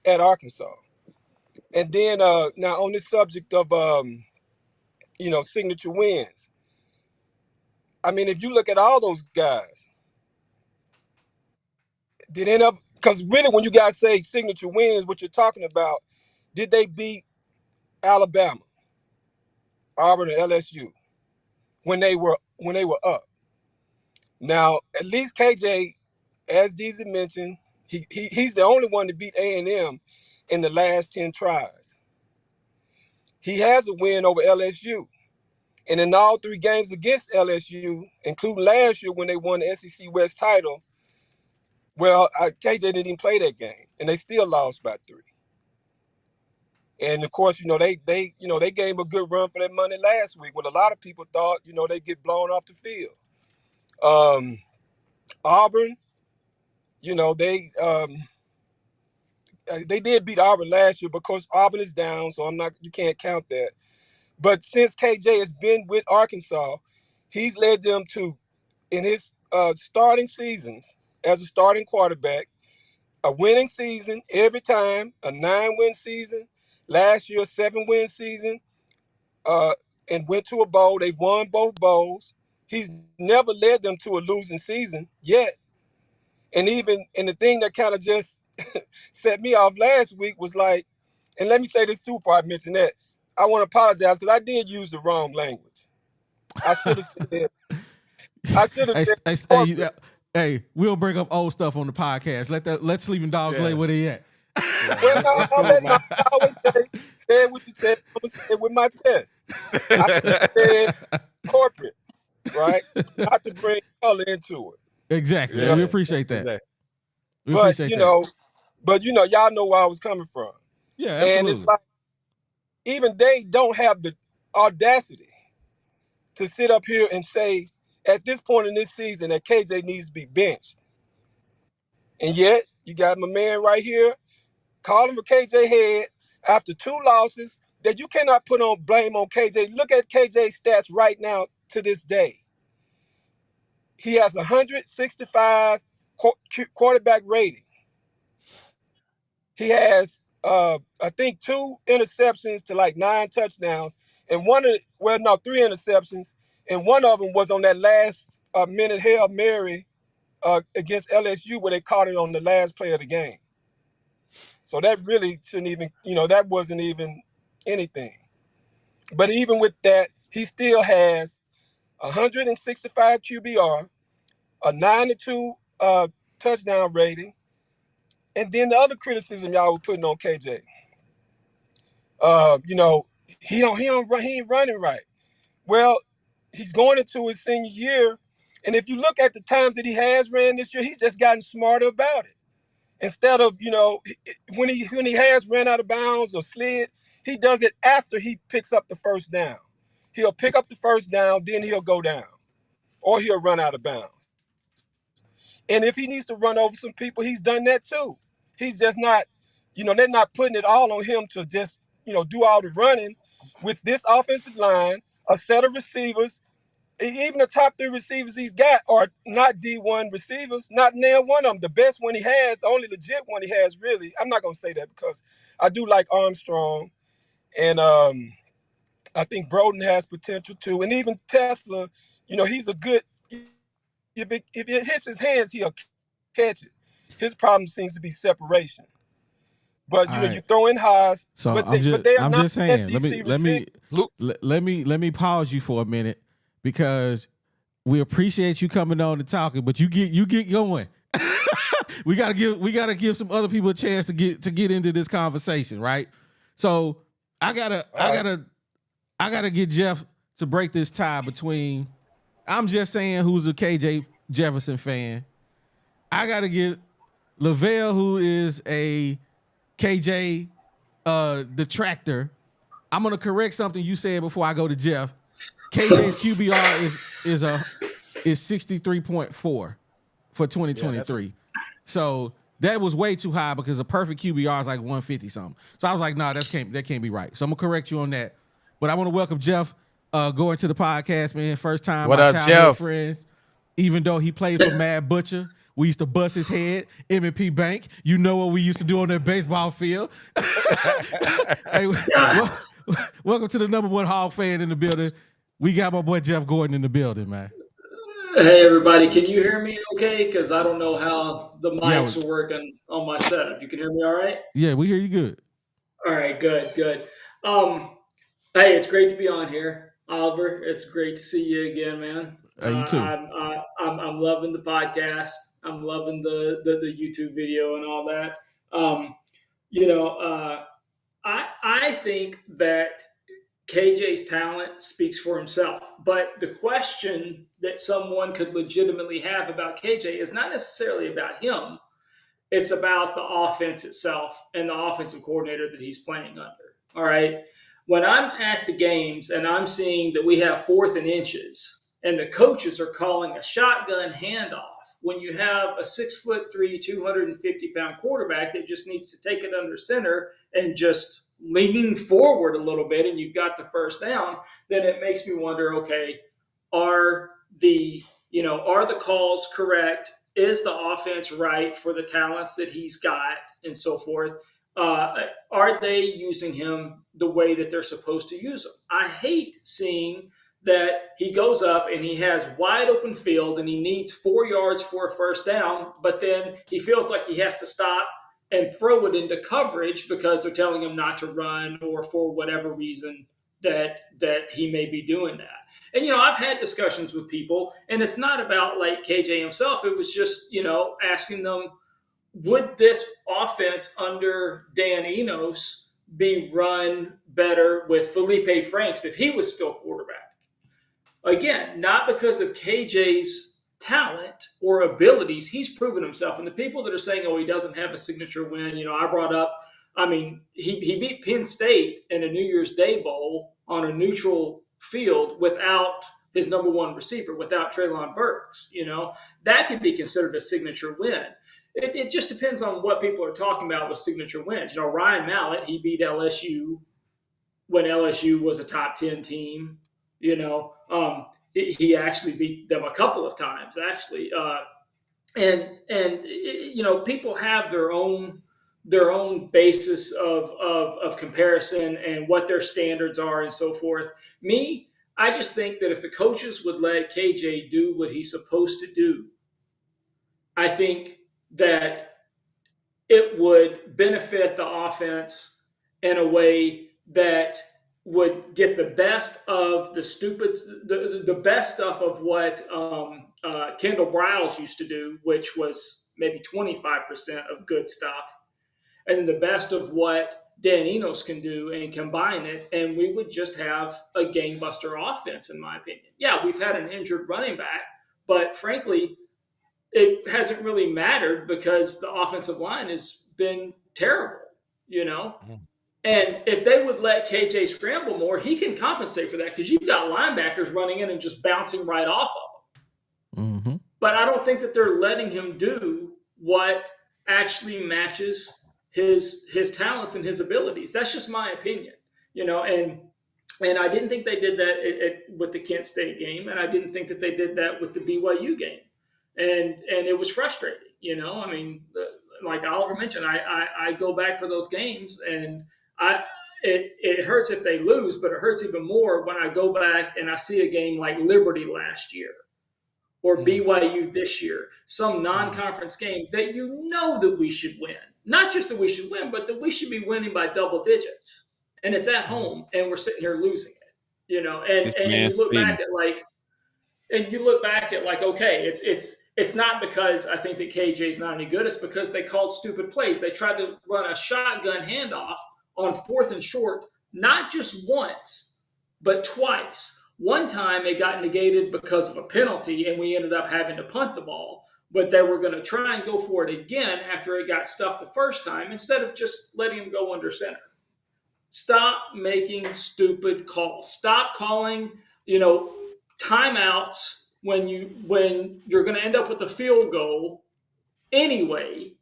at Arkansas. And then now on this subject of signature wins, I mean, if you look at all those guys, did end up because really when you guys say signature wins, what you're talking about, did they beat Alabama, Auburn, and LSU when they were up? Now, at least KJ, as DZ mentioned, he's the only one to beat A&M in the last 10 tries. He has a win over LSU. And in all 3 games against LSU, including last year when they won the SEC West title, well, KJ didn't even play that game, and they still lost by 3. And of course, they gave him a good run for their money last week when a lot of people thought, they'd get blown off the field. Auburn, they did beat Auburn last year because Auburn is down, so you can't count that. But since KJ has been with Arkansas, he's led them to, in his starting seasons as a starting quarterback, a winning season every time, a 9-win season. Last year, 7-win season, and went to a bowl. They've won both bowls. He's never led them to a losing season yet. And the thing that kind of just set me off last week was like, and let me say this too before I mention that, I want to apologize because I did use the wrong language. I should have said, hey, we'll bring up old stuff on the podcast. Let Sleeping Dogs lay where they at. Well, I always say what you said. I'm gonna say it with my chest. I said corporate, right? Not to bring color into it. Exactly. We appreciate that. Exactly. We appreciate that. But y'all know where I was coming from. Yeah, absolutely. And it's like even they don't have the audacity to sit up here and say at this point in this season that KJ needs to be benched. And yet you got my man right here calling for KJ head after 2 losses that you cannot put on blame on KJ. Look at KJ's stats right now to this day. He has 165 quarterback rating. He has, I think, 2 interceptions to like 9 touchdowns, and 3 interceptions, and one of them was on that last minute Hail Mary against LSU where they caught it on the last play of the game. So that really shouldn't even, that wasn't even anything. But even with that, he still has 165 QBR, a 92 touchdown rating, and then the other criticism y'all were putting on KJ, he ain't running right. Well, he's going into his senior year, and if you look at the times that he has ran this year, he's just gotten smarter about it. Instead of, when he has ran out of bounds or slid, he does it after he picks up the first down. He'll pick up the first down, then he'll go down, or he'll run out of bounds. And if he needs to run over some people, he's done that too. He's just not, they're not putting it all on him to just, do all the running. With this offensive line, a set of receivers, even the top 3 receivers he's got are not D1 receivers, not nail one of them. The best one he has, the only legit one he has, really, I'm not going to say that because I do like Armstrong. And I think Broden has potential too. And even Tesla, he's a good, if it hits his hands, he'll catch it. His problem seems to be separation. But you throw in Haas. So but they are not saying. Let me pause you for a minute because we appreciate you coming on and talking, but you get going. we gotta give some other people a chance to get into this conversation, right? So I gotta get Jeff to break this tie between. I'm just saying who's a KJ Jefferson fan. I gotta get Lavelle, who is a KJ detractor, I'm gonna correct something you said before I go to Jeff. KJ's QBR is 63.4 for 2023. So that was way too high because a perfect QBR is like 150 something. So I was like, nah, that can't be right. So I'm gonna correct you on that. But I want to welcome Jeff going to the podcast, man. First time, What my up, childhood Jeff? friends. Even though he played for Mad Butcher, we used to bust his head, M&P Bank. You know what we used to do on that baseball field. Hey, welcome to the #1 Hog fan in the building. We got my boy Jeff Gordon in the building, man. Hey everybody, can you hear me okay? Because I don't know how the Yeah, mics are working on my setup. You can hear me all right? Yeah, we hear you good. All right, good. Hey, it's great to be on here, Oliver. It's great to see you again, man. You too. I'm loving the podcast. I'm loving the YouTube video and all that. I think that KJ's talent speaks for himself. But the question that someone could legitimately have about KJ is not necessarily about him. It's about the offense itself and the offensive coordinator that he's playing under. All right. When I'm at the games and I'm seeing that we have 4th and inches and the coaches are calling a shotgun handoff when you have a 6'3", 250-pound quarterback that just needs to take it under center and just lean forward a little bit and you've got the first down, then it makes me wonder, okay, are the calls correct? Is the offense right for the talents that he's got and so forth? Are they using him the way that they're supposed to use him? I hate seeing that he goes up and he has wide open field and he needs 4 yards for a first down, but then he feels like he has to stop and throw it into coverage because they're telling him not to run or for whatever reason that he may be doing that. And, I've had discussions with people, and it's not about like KJ himself. It was just, asking them, would this offense under Dan Enos be run better with Felipe Franks if he was still quarterback? Again, not because of KJ's talent or abilities. He's proven himself. And the people that are saying, oh, he doesn't have a signature win, I brought up, he beat Penn State in a New Year's Day Bowl on a neutral field without his #1 receiver, without Treylon Burks. That could be considered a signature win. It just depends on what people are talking about with signature wins. Ryan Mallett, he beat LSU when LSU was a top 10 team. He actually beat them a couple of times, actually. People have their own basis of comparison and what their standards are and so forth. Me, I just think that if the coaches would let KJ do what he's supposed to do, I think that it would benefit the offense in a way that would get the best of the best stuff of what Kendall Briles used to do, which was maybe 25% of good stuff, and then the best of what Dan Enos can do and combine it, and we would just have a gangbuster offense, in my opinion. Yeah, we've had an injured running back, but frankly, it hasn't really mattered because the offensive line has been terrible, And if they would let KJ scramble more, he can compensate for that because you've got linebackers running in and just bouncing right off of him. Mm-hmm. But I don't think that they're letting him do what actually matches his talents and his abilities. That's just my opinion, and I didn't think they did that with the Kent State game, and I didn't think that they did that with the BYU game, and it was frustrating. Like Oliver mentioned, I go back for those games, and it hurts if they lose, but it hurts even more when I go back and I see a game like Liberty last year or BYU this year, some non-conference game that that we should win. Not just that we should win, but that we should be winning by double digits. And it's at home, and we're sitting here losing it. And you look back at like, okay, it's not because I think that KJ's not any good. It's because they called stupid plays. They tried to run a shotgun handoff on 4th and short, not just once, but twice. One time it got negated because of a penalty, and we ended up having to punt the ball. but they were going to try and go for it again after it got stuffed the first time instead of just letting him go under center. Stop making stupid calls. Stop calling, timeouts when you're going to end up with a field goal anyway.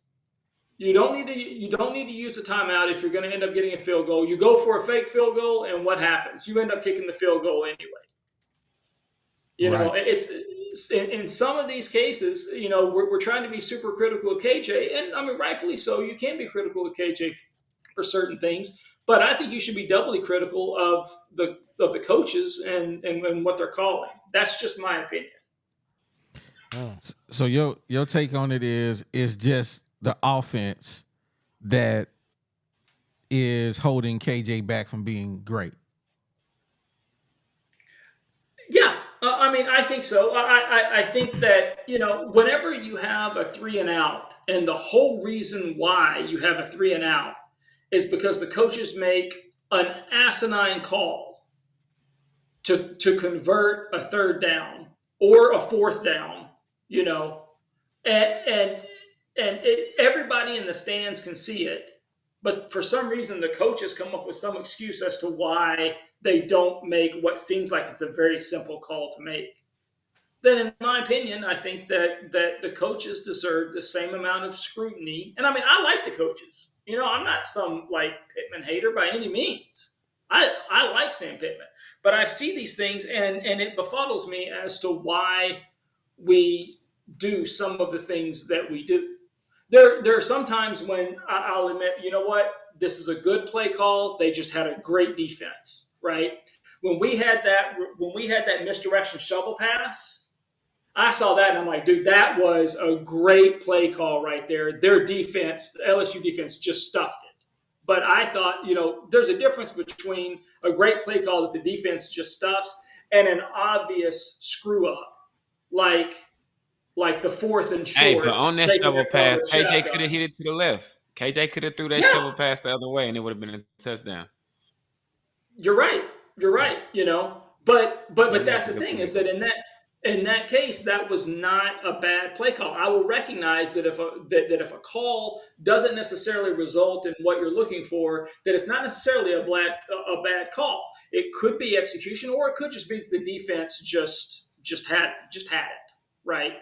You don't need to use a timeout if you're going to end up getting a field goal. You go for a fake field goal, and what happens? You end up kicking the field goal anyway. It's in some of these cases, we're trying to be super critical of KJ, and I mean rightfully so. You can be critical of KJ for certain things, but I think you should be doubly critical of the coaches and what they're calling. That's just my opinion. So your take on it is just the offense that is holding KJ back from being great. Yeah, I mean, I think so. I think that, whenever you have a 3 and out, and the whole reason why you have a 3 and out is because the coaches make an asinine call to convert a 3rd down or a 4th down, and everybody in the stands can see it. But for some reason, the coaches come up with some excuse as to why they don't make what seems like it's a very simple call to make. Then, in my opinion, I think that the coaches deserve the same amount of scrutiny. And I mean, I like the coaches. I'm not some like Pittman hater by any means. I like Sam Pittman, but I see these things and it befuddles me as to why we do some of the things that we do. There are some times when I'll admit, you know what, this is a good play call. They just had a great defense, right? When we had that misdirection shovel pass, I saw that and I'm like, dude, that was a great play call right there. Their defense, the LSU defense, just stuffed it. But I thought, there's a difference between a great play call that the defense just stuffs and an obvious screw up, like the 4th and short. Hey, but on that shovel pass, KJ could have hit it to the left. KJ could have threw that shovel pass the other way, and it would have been a touchdown. You're right. But that's the thing is that in that case, that was not a bad play call. I will recognize that if a call doesn't necessarily result in what you're looking for, that it's not necessarily a bad call. It could be execution, or it could just be the defense just had it, right?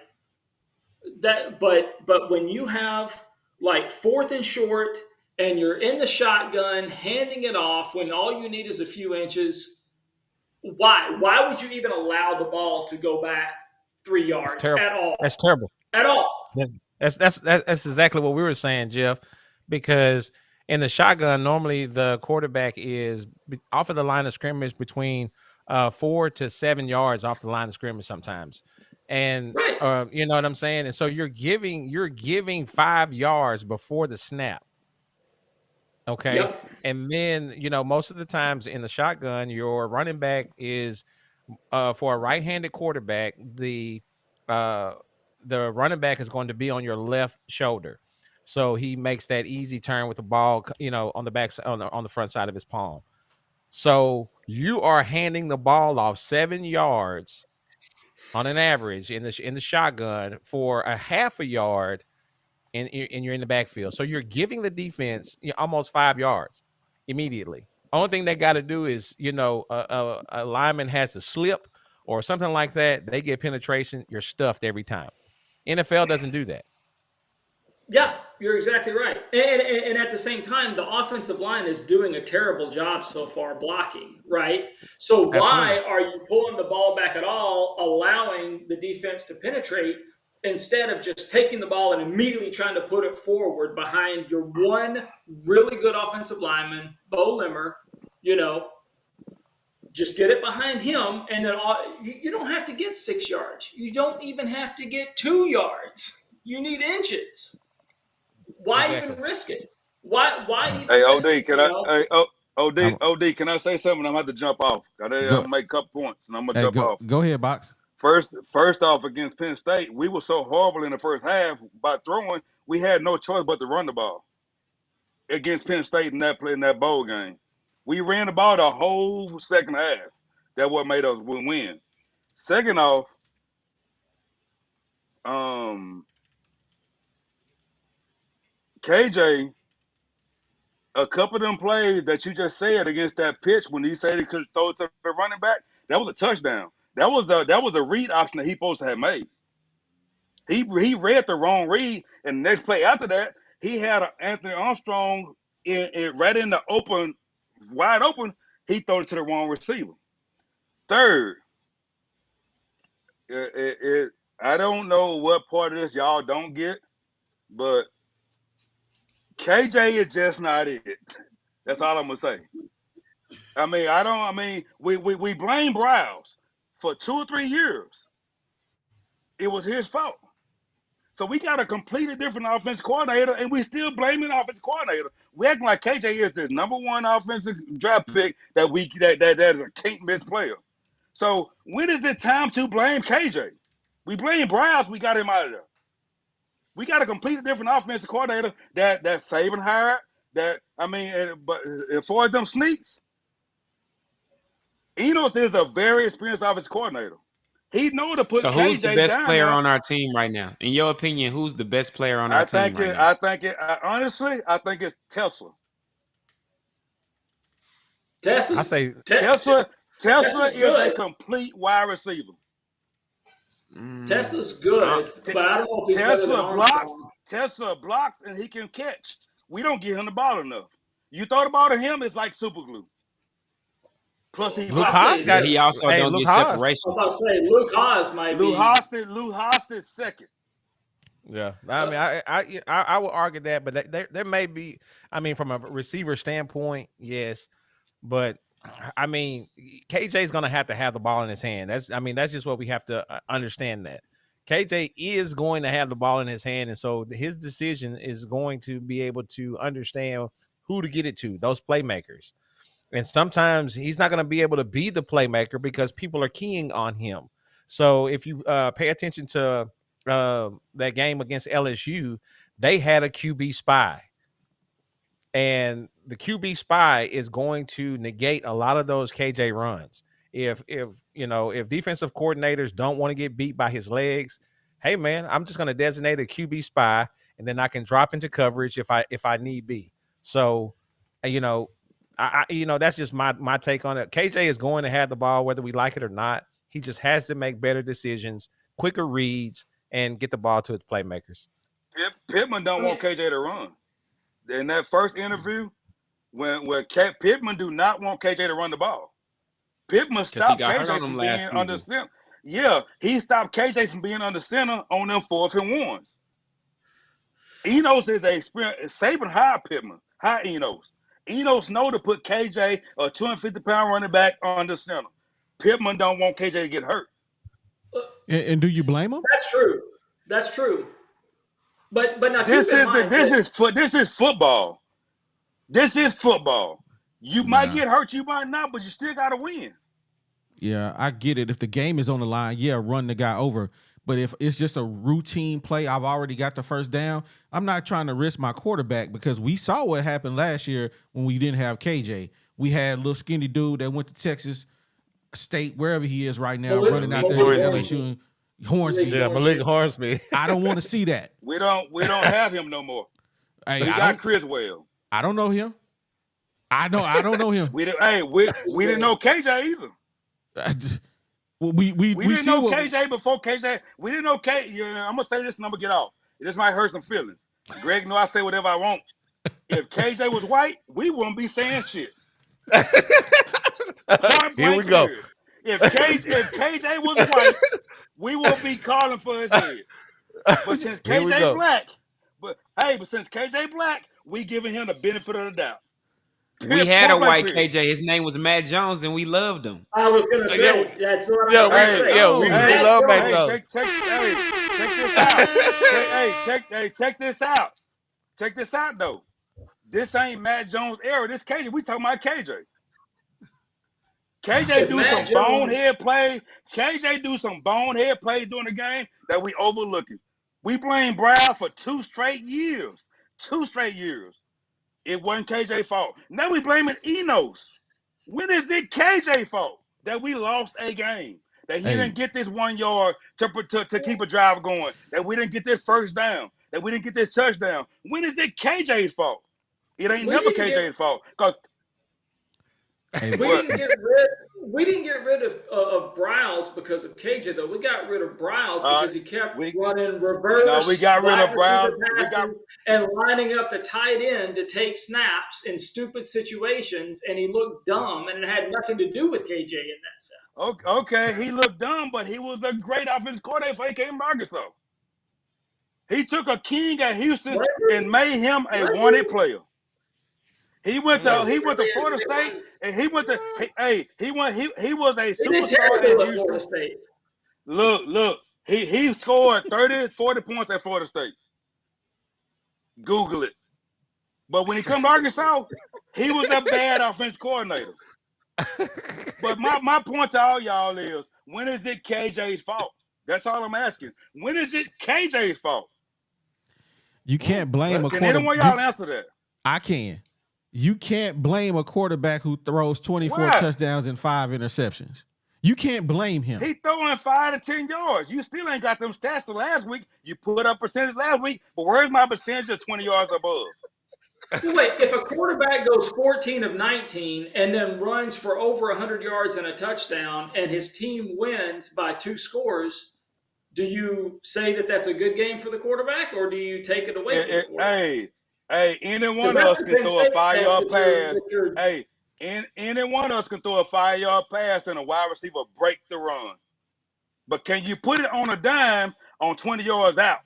But when you have like 4th and short and you're in the shotgun handing it off when all you need is a few inches, why would you even allow the ball to go back 3 yards at all? That's terrible. At all. That's exactly what we were saying, Jeff, because in the shotgun, normally the quarterback is off of the line of scrimmage between 4 to 7 yards off the line of scrimmage sometimes. And right. You know what I'm saying? And so you're giving 5 yards before the snap. Okay. Yep. And then, most of the times in the shotgun, your running back is for a right-handed quarterback, the running back is going to be on your left shoulder. So he makes that easy turn with the ball, on the back on the front side of his palm. So you are handing the ball off 7 yards on an average in the shotgun for a half a yard, and you're in the backfield. So you're giving the defense almost 5 yards immediately. Only thing they got to do is, a lineman has to slip or something like that. They get penetration. You're stuffed every time. NFL doesn't do that. Yeah, you're exactly right. And at the same time, the offensive line is doing a terrible job so far blocking, right? So why are you pulling the ball back at all, allowing the defense to penetrate, instead of just taking the ball and immediately trying to put it forward behind your one really good offensive lineman, Bo Limmer, just get it behind him, and then you don't have to get 6 yards. You don't even have to get 2 yards. You need inches. Why even risk it? Why even Hey, risk OD, it, can OD, can I say something? I'm going to have to jump off. I'm going to make a couple points, and I'm going to jump off. Go ahead, Box. First off, against Penn State, we were so horrible in the first half by throwing, we had no choice but to run the ball against Penn State in that bowl game. We ran the ball the whole second half. That's what made us win. Second off, KJ, a couple of them plays that you just said against that pitch when he said he could throw it to the running back, that was a touchdown. That was the read option that he supposed to have made. He read the wrong read, and the next play after that, he had Anthony Armstrong right in the open, wide open. He threw it to the wrong receiver. Third, I don't know what part of this y'all don't get, but KJ is just not it. That's all I'm gonna say. We blame Browse for 2 or 3 years. It was his fault. So we got a completely different offensive coordinator, and we still blaming the offensive coordinator. We acting like KJ is the #1 offensive draft pick that is a can't miss player. So when is it time to blame KJ? We blame Browse. We got him out of there. We got a completely different offensive coordinator that Saban hired. But as far as them sneaks, Enos is a very experienced offensive coordinator. He know to put So KJ who's the best down player there. on our team right now? In your opinion, who's the best player on our team right now? Honestly, I think it's Tesla. Tesla's, I say Tesla Tesla's is good. a complete wide receiver. Tesla's good, but I don't know if he's better than Armstrong. Tesla blocks and he can catch. We don't give him the ball enough. You throw the ball to him, it's like super glue. Plus he Luke I'll Haas tell you got this. He also don't Luke get Haas. separation. I'm about to say Luke Haas might Lou be. Haas is second. Yeah, I mean, I would argue that, but there may be. I mean, from a receiver standpoint, yes, but I mean, KJ is going to have the ball in his hand. That's just what we have to understand. That KJ is going to have the ball in his hand, and so his decision is going to be able to understand who to get it to, those playmakers. And sometimes he's not going to be able to be the playmaker because people are keying on him. So if you pay attention to that game against LSU, they had a QB spy. And the QB spy is going to negate a lot of those KJ runs. If defensive coordinators don't want to get beat by his legs, hey man, I'm just going to designate a QB spy, and then I can drop into coverage if I need be. So, that's just my take on it. KJ is going to have the ball whether we like it or not. He just has to make better decisions, quicker reads, and get the ball to its playmakers. Pittman don't want KJ to run. In that first interview, when Pittman do not want KJ to run the ball. Pittman stopped KJ from being under center. Yeah, he stopped KJ from being under center on them 4th and 1s. Enos is a experience. Saban hired Pittman. Hire Enos. Enos know to put KJ, a 250-pound running back, under center. Pittman don't want KJ to get hurt. And do you blame him? That's true. But now this is football. This is football. You might get hurt, you might not, but you still got to win. Yeah, I get it. If the game is on the line, run the guy over. But if it's just a routine play, I've already got the first down. I'm not trying to risk my quarterback because we saw what happened last year when we didn't have KJ. We had a little skinny dude that went to Texas State, wherever he is right now, running out there at LSU. Hornsby. Yeah, Malik Hornsby. I don't want to see that. We don't have him no more. Hey, we got Criswell. I don't know him. I don't know him. we didn't know KJ either. We didn't know KJ before KJ. We didn't know KJ. Yeah, I'm gonna say this and I'm gonna get off. This might hurt some feelings. Greg know I say whatever I want. If KJ was white, we wouldn't be saying shit. Here we go. If KJ was white, we won't be calling for his head. But since KJ black, we giving him the benefit of the doubt. We had a white KJ. His name was Matt Jones, and we loved him. I was going to say, that's what I was going to say. We love Matt Jones. Check this out. Check this out, though. This ain't Matt Jones' era. This KJ. We talking about KJ. KJ do some bonehead play. KJ do some bonehead play during the game that we overlooking. We blame Brown for 2 straight years. 2 straight years. It wasn't KJ's fault. Now we blaming Enos. When is it KJ's fault that we lost a game? That he didn't get this 1 yard to keep a drive going? That we didn't get this first down? that we didn't get this touchdown. When is it KJ's fault? It ain't We never didn't get- KJ's fault. Cause Hey, We what? didn't get rid of Browse because of KJ though. We got rid of Browse because he kept we running no, reverse we got rid wide of Brown. receiver We got passes and lining up the tight end to take snaps in stupid situations, and he looked dumb, and it had nothing to do with KJ in that sense. okay. He looked dumb, but he was a great offensive coordinator before he came to Arkansas. He took a king at Houston and made him a wanted player. He went to Florida State, and he was a He did superstar terrible at at Florida Houston. State. Look, he scored 40 points at Florida State. Google it. But when he come to Arkansas, he was a bad offensive coordinator. But my point to all y'all is, when is it KJ's fault? That's all I'm asking. When is it KJ's fault? You can't blame a Can quarterback. anyone y'all answer that? I can. You can't blame a quarterback who throws 24 Why? touchdowns and 5 interceptions. You can't blame him. He throwing 5 to 10 yards. You still ain't got them stats for last week. You put up percentage last week, but where's my percentage of 20 yards above? Wait, if a quarterback goes 14 of 19 and then runs for over 100 yards and a touchdown, and his team wins by 2 scores, do you say that that's a good game for the quarterback, or do you take it away from the quarterback? Hey, any one of us can throw a 5-yard pass. Hey, any one of us can throw a 5-yard pass and a wide receiver break the run. But can you put it on a dime on 20 yards out?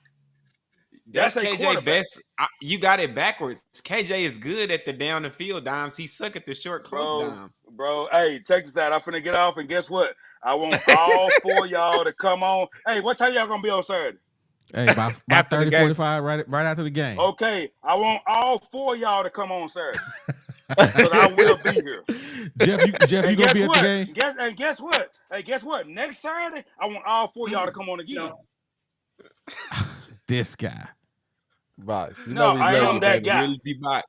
That's KJ best. You got it backwards. KJ is good at the down the field dimes. He suck at the short close dimes. Bro, hey, check this out. I'm finna get off, and guess what? I want all 4 y'all to come on. Hey, what time y'all gonna be on Saturday? Hey, by 30, 45, right after the game. Okay, I want all 4 y'all to come on Saturday. Because I will be here. Jeff, you gonna be at the game? Guess what? Hey, guess what? Next Saturday, I want all 4 y'all to come on again. No. This guy. Box. You No, know we I love am you, that baby. guy. Really be back.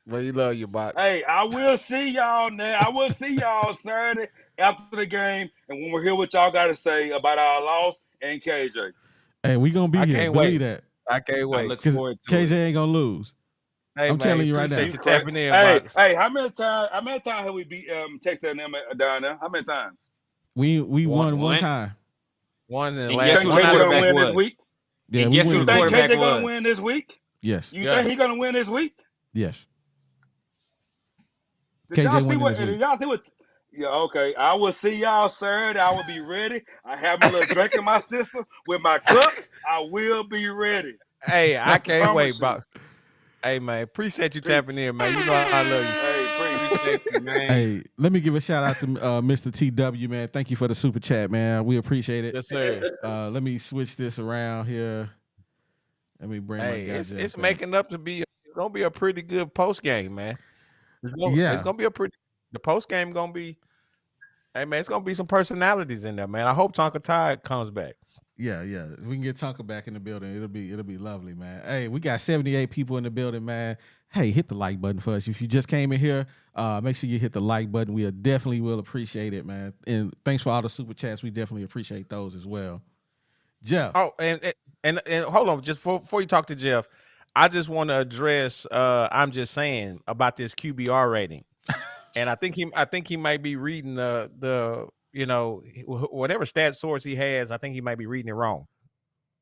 Well, you love your box. Hey, I will see y'all now. I will see y'all Saturday after the game, and when we hear what y'all got to say about our loss and KJ. Hey, we gonna be I here. can't Believe wait. that. I can't I wait. look Because forward to KJ it. ain't gonna lose. Hey, I'm man, telling you right now. appreciate you tapping in, Hey, box. how many times have we beat Texas A&M down there? How many times? We won one once. time. One in the And last guess Think who KJ the gonna quarterback win was? this week? Yeah, And we guess who win the this Think week. quarterback KJ gonna was? win this week? Yes. You think he gonna win this week? Yes. Did KJ y'all see winning what? this week. Did y'all see what? Yeah, okay. I will see y'all Saturday. I will be ready. I have my little drink in my system with my cup. I will be ready. Hey, I can't promise wait, you. box. Hey, man, appreciate you Peace. tapping in, man. You know I love you. Hey, preach. Appreciate you, man. Hey, let me give a shout out to Mr. TW, man. Thank you for the super chat, man. We appreciate it. Yes, sir. Let me switch this around here. Let me bring my Hey, guys it's making up to be. It's gonna be a pretty good post game, man. It's gonna be the post game gonna be. Hey, man, it's gonna be some personalities in there, man. I hope Tonka Tide comes back. Yeah. We can get Tonka back in the building. It'll be lovely, man. Hey, we got 78 people in the building, man. Hey, hit the like button for us. If you just came in here, make sure you hit the like button. We definitely will appreciate it, man. And thanks for all the super chats. We definitely appreciate those as well. Jeff. Oh, and hold on, just before you talk to Jeff, I just want to address. I'm just saying about this QBR rating, and I think he might be reading the whatever stat source he has. I think he might be reading it wrong,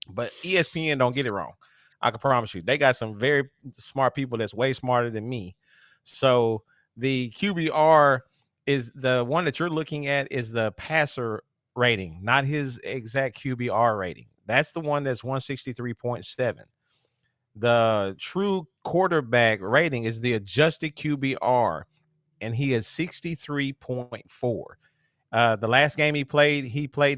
but ESPN don't get it wrong. I can promise you, they got some very smart people that's way smarter than me. So the QBR is the one that you're looking at is the passer rating, not his exact QBR rating. That's the one that's 163.7. The true quarterback rating is the adjusted QBR, and he is 63.4. The last game he played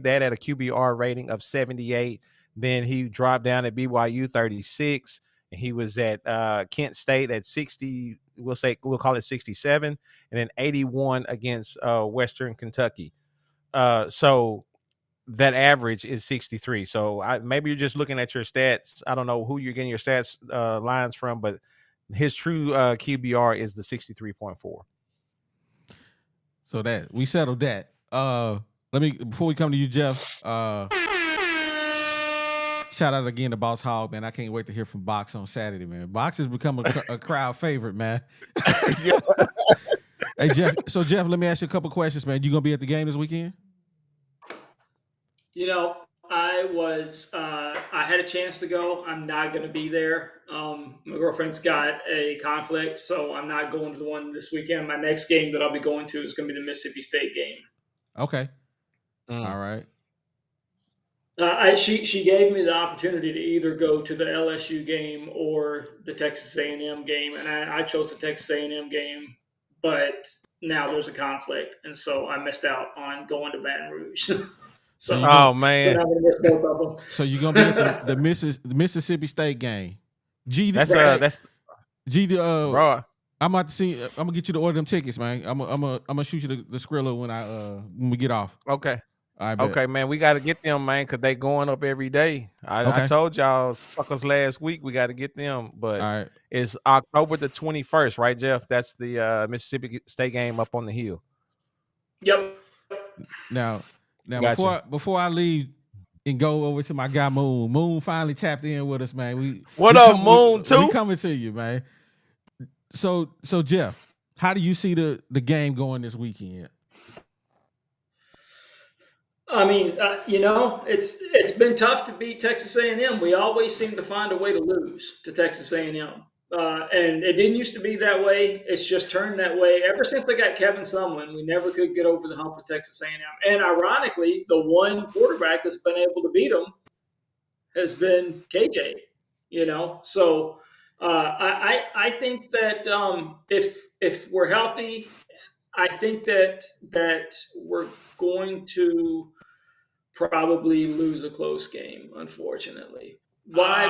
that at a QBR rating of 78. Then he dropped down at BYU 36. And he was at Kent State at 60. We'll call it 67, and then 81 against Western Kentucky. So that average is 63. So maybe you're just looking at your stats. I don't know who you're getting your stats lines from, but his true QBR is the 63.4. So that we settled that. Before we come to you, Jeff. shout out again to Boss Hog, man. I can't wait to hear from Box on Saturday, man. Box has become a crowd favorite, man. Hey, Jeff. So, Jeff, let me ask you a couple questions, man. You gonna be at the game this weekend? You know, I had a chance to go. I'm not going to be there. My girlfriend's got a conflict, so I'm not going to the one this weekend. My next game that I'll be going to is going to be the Mississippi State game. Okay. All right. She gave me the opportunity to either go to the LSU game or the Texas A&M game, and I chose the Texas A&M game, but now there's a conflict, and so I missed out on going to Baton Rouge. So man. So now I'm gonna miss both of them. So you're gonna be at the Mississippi State game. G, that's G. Bro, I'm about to see. I'm gonna get you to order them tickets, man. I'm gonna shoot you the Skrilla when we get off. Okay. I bet. Okay, man. We got to get them, man, because they going up every day. I told y'all suckers last week we got to get them, but it's October the 21st, right, Jeff? That's the Mississippi State game up on the hill. Yep. Now before I leave and go over to my guy Moon. Moon finally tapped in with us, man. What up, Moon? Too? We coming to you, man. So Jeff, how do you see the game going this weekend? I mean, it's been tough to beat Texas A&M. We always seem to find a way to lose to Texas A&M. And it didn't used to be that way. It's just turned that way. Ever since they got Kevin Sumlin, we never could get over the hump with Texas A&M. And ironically, the one quarterback that's been able to beat them has been KJ, So I think that if we're healthy, I think that we're going to probably lose a close game, unfortunately. Why?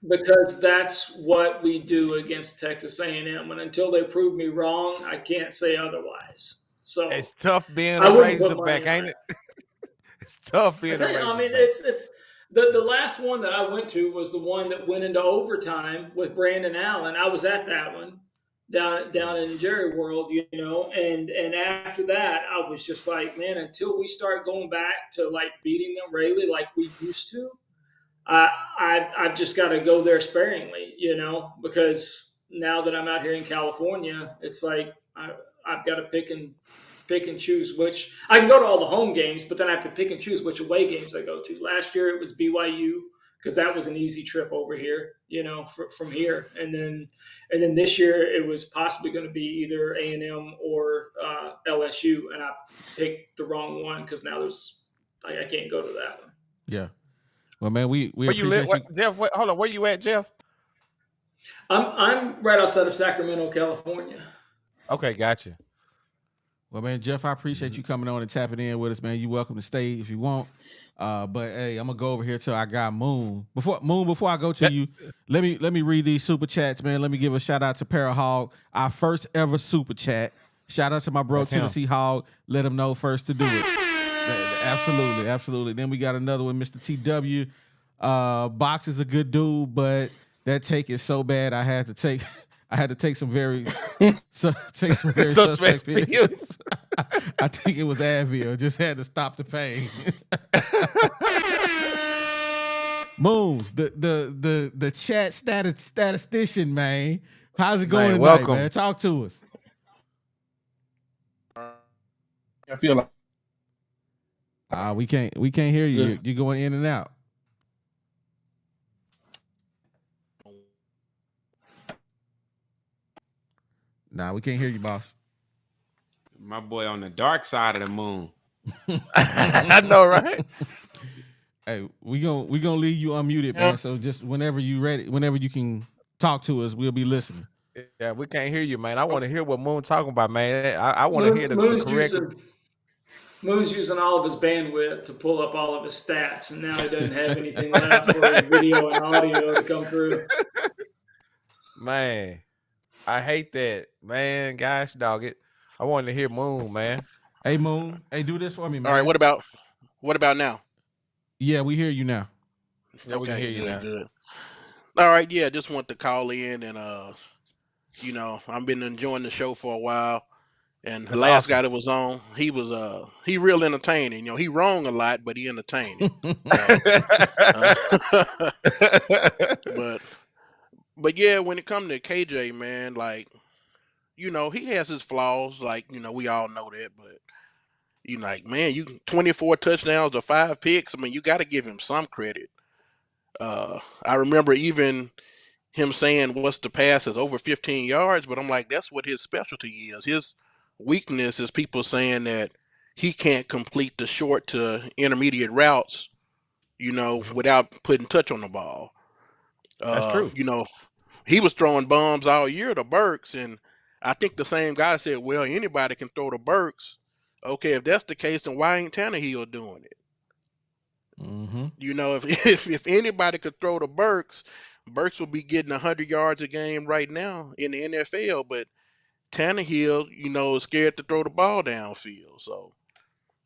Because that's what we do against Texas A&M, and until they prove me wrong, I can't say otherwise. So it's tough being a Razorback, ain't it? It's tough being a Razorback. I mean, it's the last one that I went to was the one that went into overtime with Brandon Allen. I was at that one down in Jerry World, and after that, I was just like, man, until we start going back to like beating them really like we used to, I've just got to go there sparingly, because now that I'm out here in California, it's like I've got to pick and choose which. I can go to all the home games, but then I have to pick and choose which away games I go to. Last year it was BYU because that was an easy trip over here, from here, and then this year it was possibly going to be either A&M or LSU, and I picked the wrong one because now I can't go to that one. Yeah. Well, man, we where you live, Jeff? Hold on, where you at, Jeff? I'm right outside of Sacramento, California. Okay, gotcha. Well, man, Jeff, I appreciate you coming on and tapping in with us, man. You're welcome to stay if you want. But hey, I'm gonna go over here till I got Moon. Before I go to you, let me read these super chats, man. Let me give a shout out to Parahog, our first ever super chat. Shout out to my bro Tennessee Hog. Let him know first to do it. Absolutely. Then we got another one, Mr. TW. Box is a good dude, but that take is so bad I had to take some very suspect pills. I think it was Advil. Just had to stop the pain. Moon, the chat statistician, man. How's it going tonight, welcome. man? Talk to us. I feel like we can't hear you. Yeah. You're going in and out. Nah, we can't hear you, boss. My boy on the dark side of the moon. I know, right? Hey, we gonna leave you unmuted, man. So just whenever you ready, whenever you can talk to us, we'll be listening. Yeah, we can't hear you, man. I want to hear what Moon talking about, man. I want to hear the correct. Moon's using all of his bandwidth to pull up all of his stats, and now he doesn't have anything left for his video and audio to come through. Man, I hate that, man. Gosh, dog it. I wanted to hear Moon, man. Hey, Moon. Hey, do this for me, man. all right. What about now? Yeah, we hear you now. Yeah, we can hear you now. Good. All right, yeah, just want to call in and I've been enjoying the show for a while, And the That's last awesome. guy that was on, he real entertaining. You know, he wrong a lot, but he entertaining. So, uh, but but yeah, when it comes to KJ, man, like he has his flaws. Like we all know that, but like, man, you 24 touchdowns or 5 picks. I mean, you got to give him some credit. I remember even him saying what's the pass is over 15 yards, but I'm like, that's what his specialty is. His weakness is people saying that he can't complete the short to intermediate routes, without putting touch on the ball. That's true. He was throwing bombs all year to Burks, and I think the same guy said, well, anybody can throw to Burks. Okay, if that's the case, then why ain't Tannehill doing it? Mm-hmm. If anybody could throw to Burks, Burks will be getting 100 yards a game right now in the NFL. But Tannehill, is scared to throw the ball downfield. So,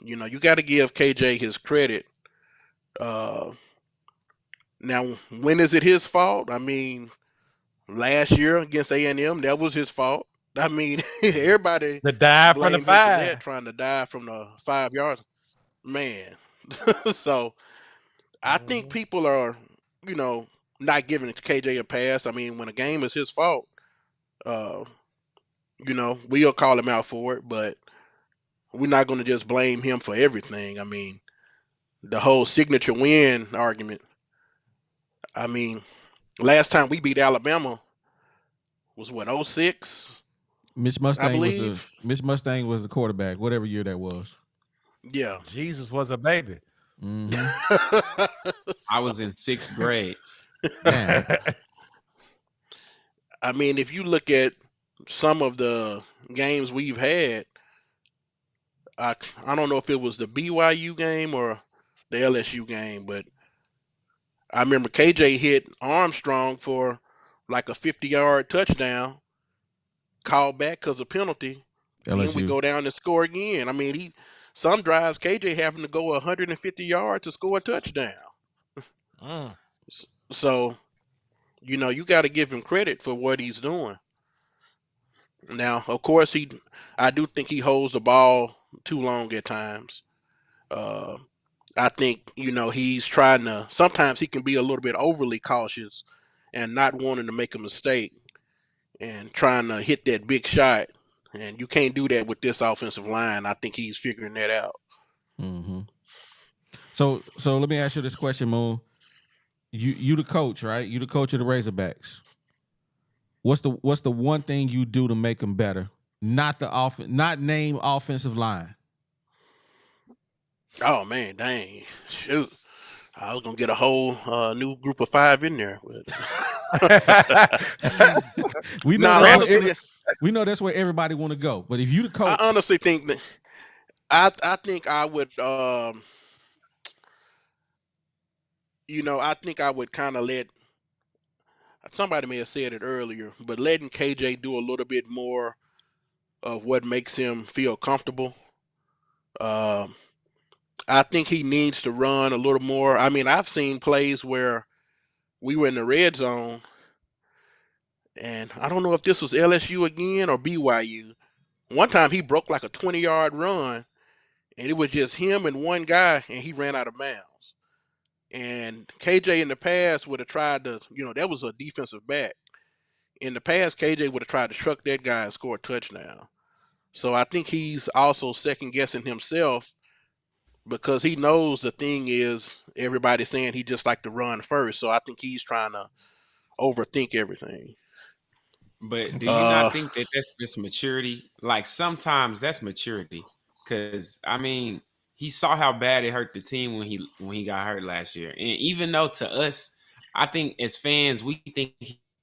you got to give KJ his credit. Uh, Now, when is it his fault? I mean, last year against A&M, that was his fault. I mean, everybody The dive from the blamed him for that, 5. trying to dive from the 5 yards. Man. So I think Mhm. people are, you know, not giving KJ a pass. I mean, when a game is his fault, uh, we'll call him out for it, but we're not going to just blame him for everything. I mean, the whole signature win argument. I mean, last time we beat Alabama was what, '06, I believe? Mitch Mustang was the quarterback, whatever year that was. Yeah. Jesus was a baby. Mm-hmm. I was in 6th grade. Damn. I mean, if you look at some of the games we've had, I don't know if it was the BYU game or the LSU game, but I remember KJ hit Armstrong for like a 50-yard touchdown, called back because of penalty. Then we LSU. go down and score again. I mean, some drives KJ having to go 150 yards to score a touchdown. Mm. So, you got to give him credit for what he's doing. Now, of course, I do think he holds the ball too long at times. Uh, I think he's trying to. Sometimes he can be a little bit overly cautious and not wanting to make a mistake and trying to hit that big shot. And you can't do that with this offensive line. I think he's figuring that out. Mm-hmm. So let me ask you this question, Moon. You the coach, right? You the coach of the Razorbacks. What's the one thing you do to make them better? Not name offensive line. Oh man, dang, shoot! I was gonna get a whole new group of 5 in there. We know Nah, honestly, we know that's where everybody want to go. But if you the I coach, honestly think that I think I would I think I would kind of let somebody may have said it earlier, but letting KJ do a little bit more of what makes him feel comfortable. Um, I think he needs to run a little more. I mean, I've seen plays where we were in the red zone, and I don't know if this was LSU again or BYU. One time he broke like a 20-yard run, and it was just him and one guy, and he ran out of bounds. And KJ in the past would have tried to, that was a defensive back. In the past, KJ would have tried to truck that guy and score a touchdown. So I think he's also second guessing himself because he knows the thing is everybody's saying he just like to run first. So I think he's trying to overthink everything. But do you Uh, not think that that's just maturity? Like sometimes that's maturity, because I mean he saw how bad it hurt the team when he got hurt last year, and even though to us, I think as fans we think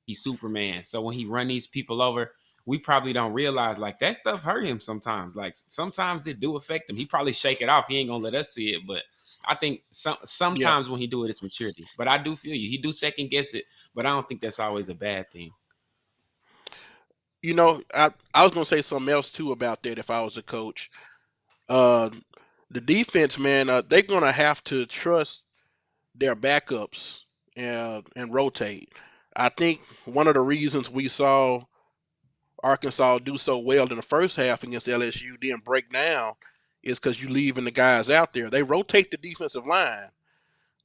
he's Superman. So when he run these people over, we probably don't realize like that stuff hurt him sometimes. Like sometimes it do affect him. He probably shake it off. He ain't gonna let us see it, but I think yeah, sometimes when he do it, it's maturity. But I do feel you. He do second guess it, but I don't think that's always a bad thing. I was gonna say something else too about that if I was a coach. Uh, the defense, man, they're gonna have to trust their backups and rotate. I think one of the reasons we saw Arkansas do so well in the first half against LSU, then break down, is because you leaving the guys out there. They rotate the defensive line,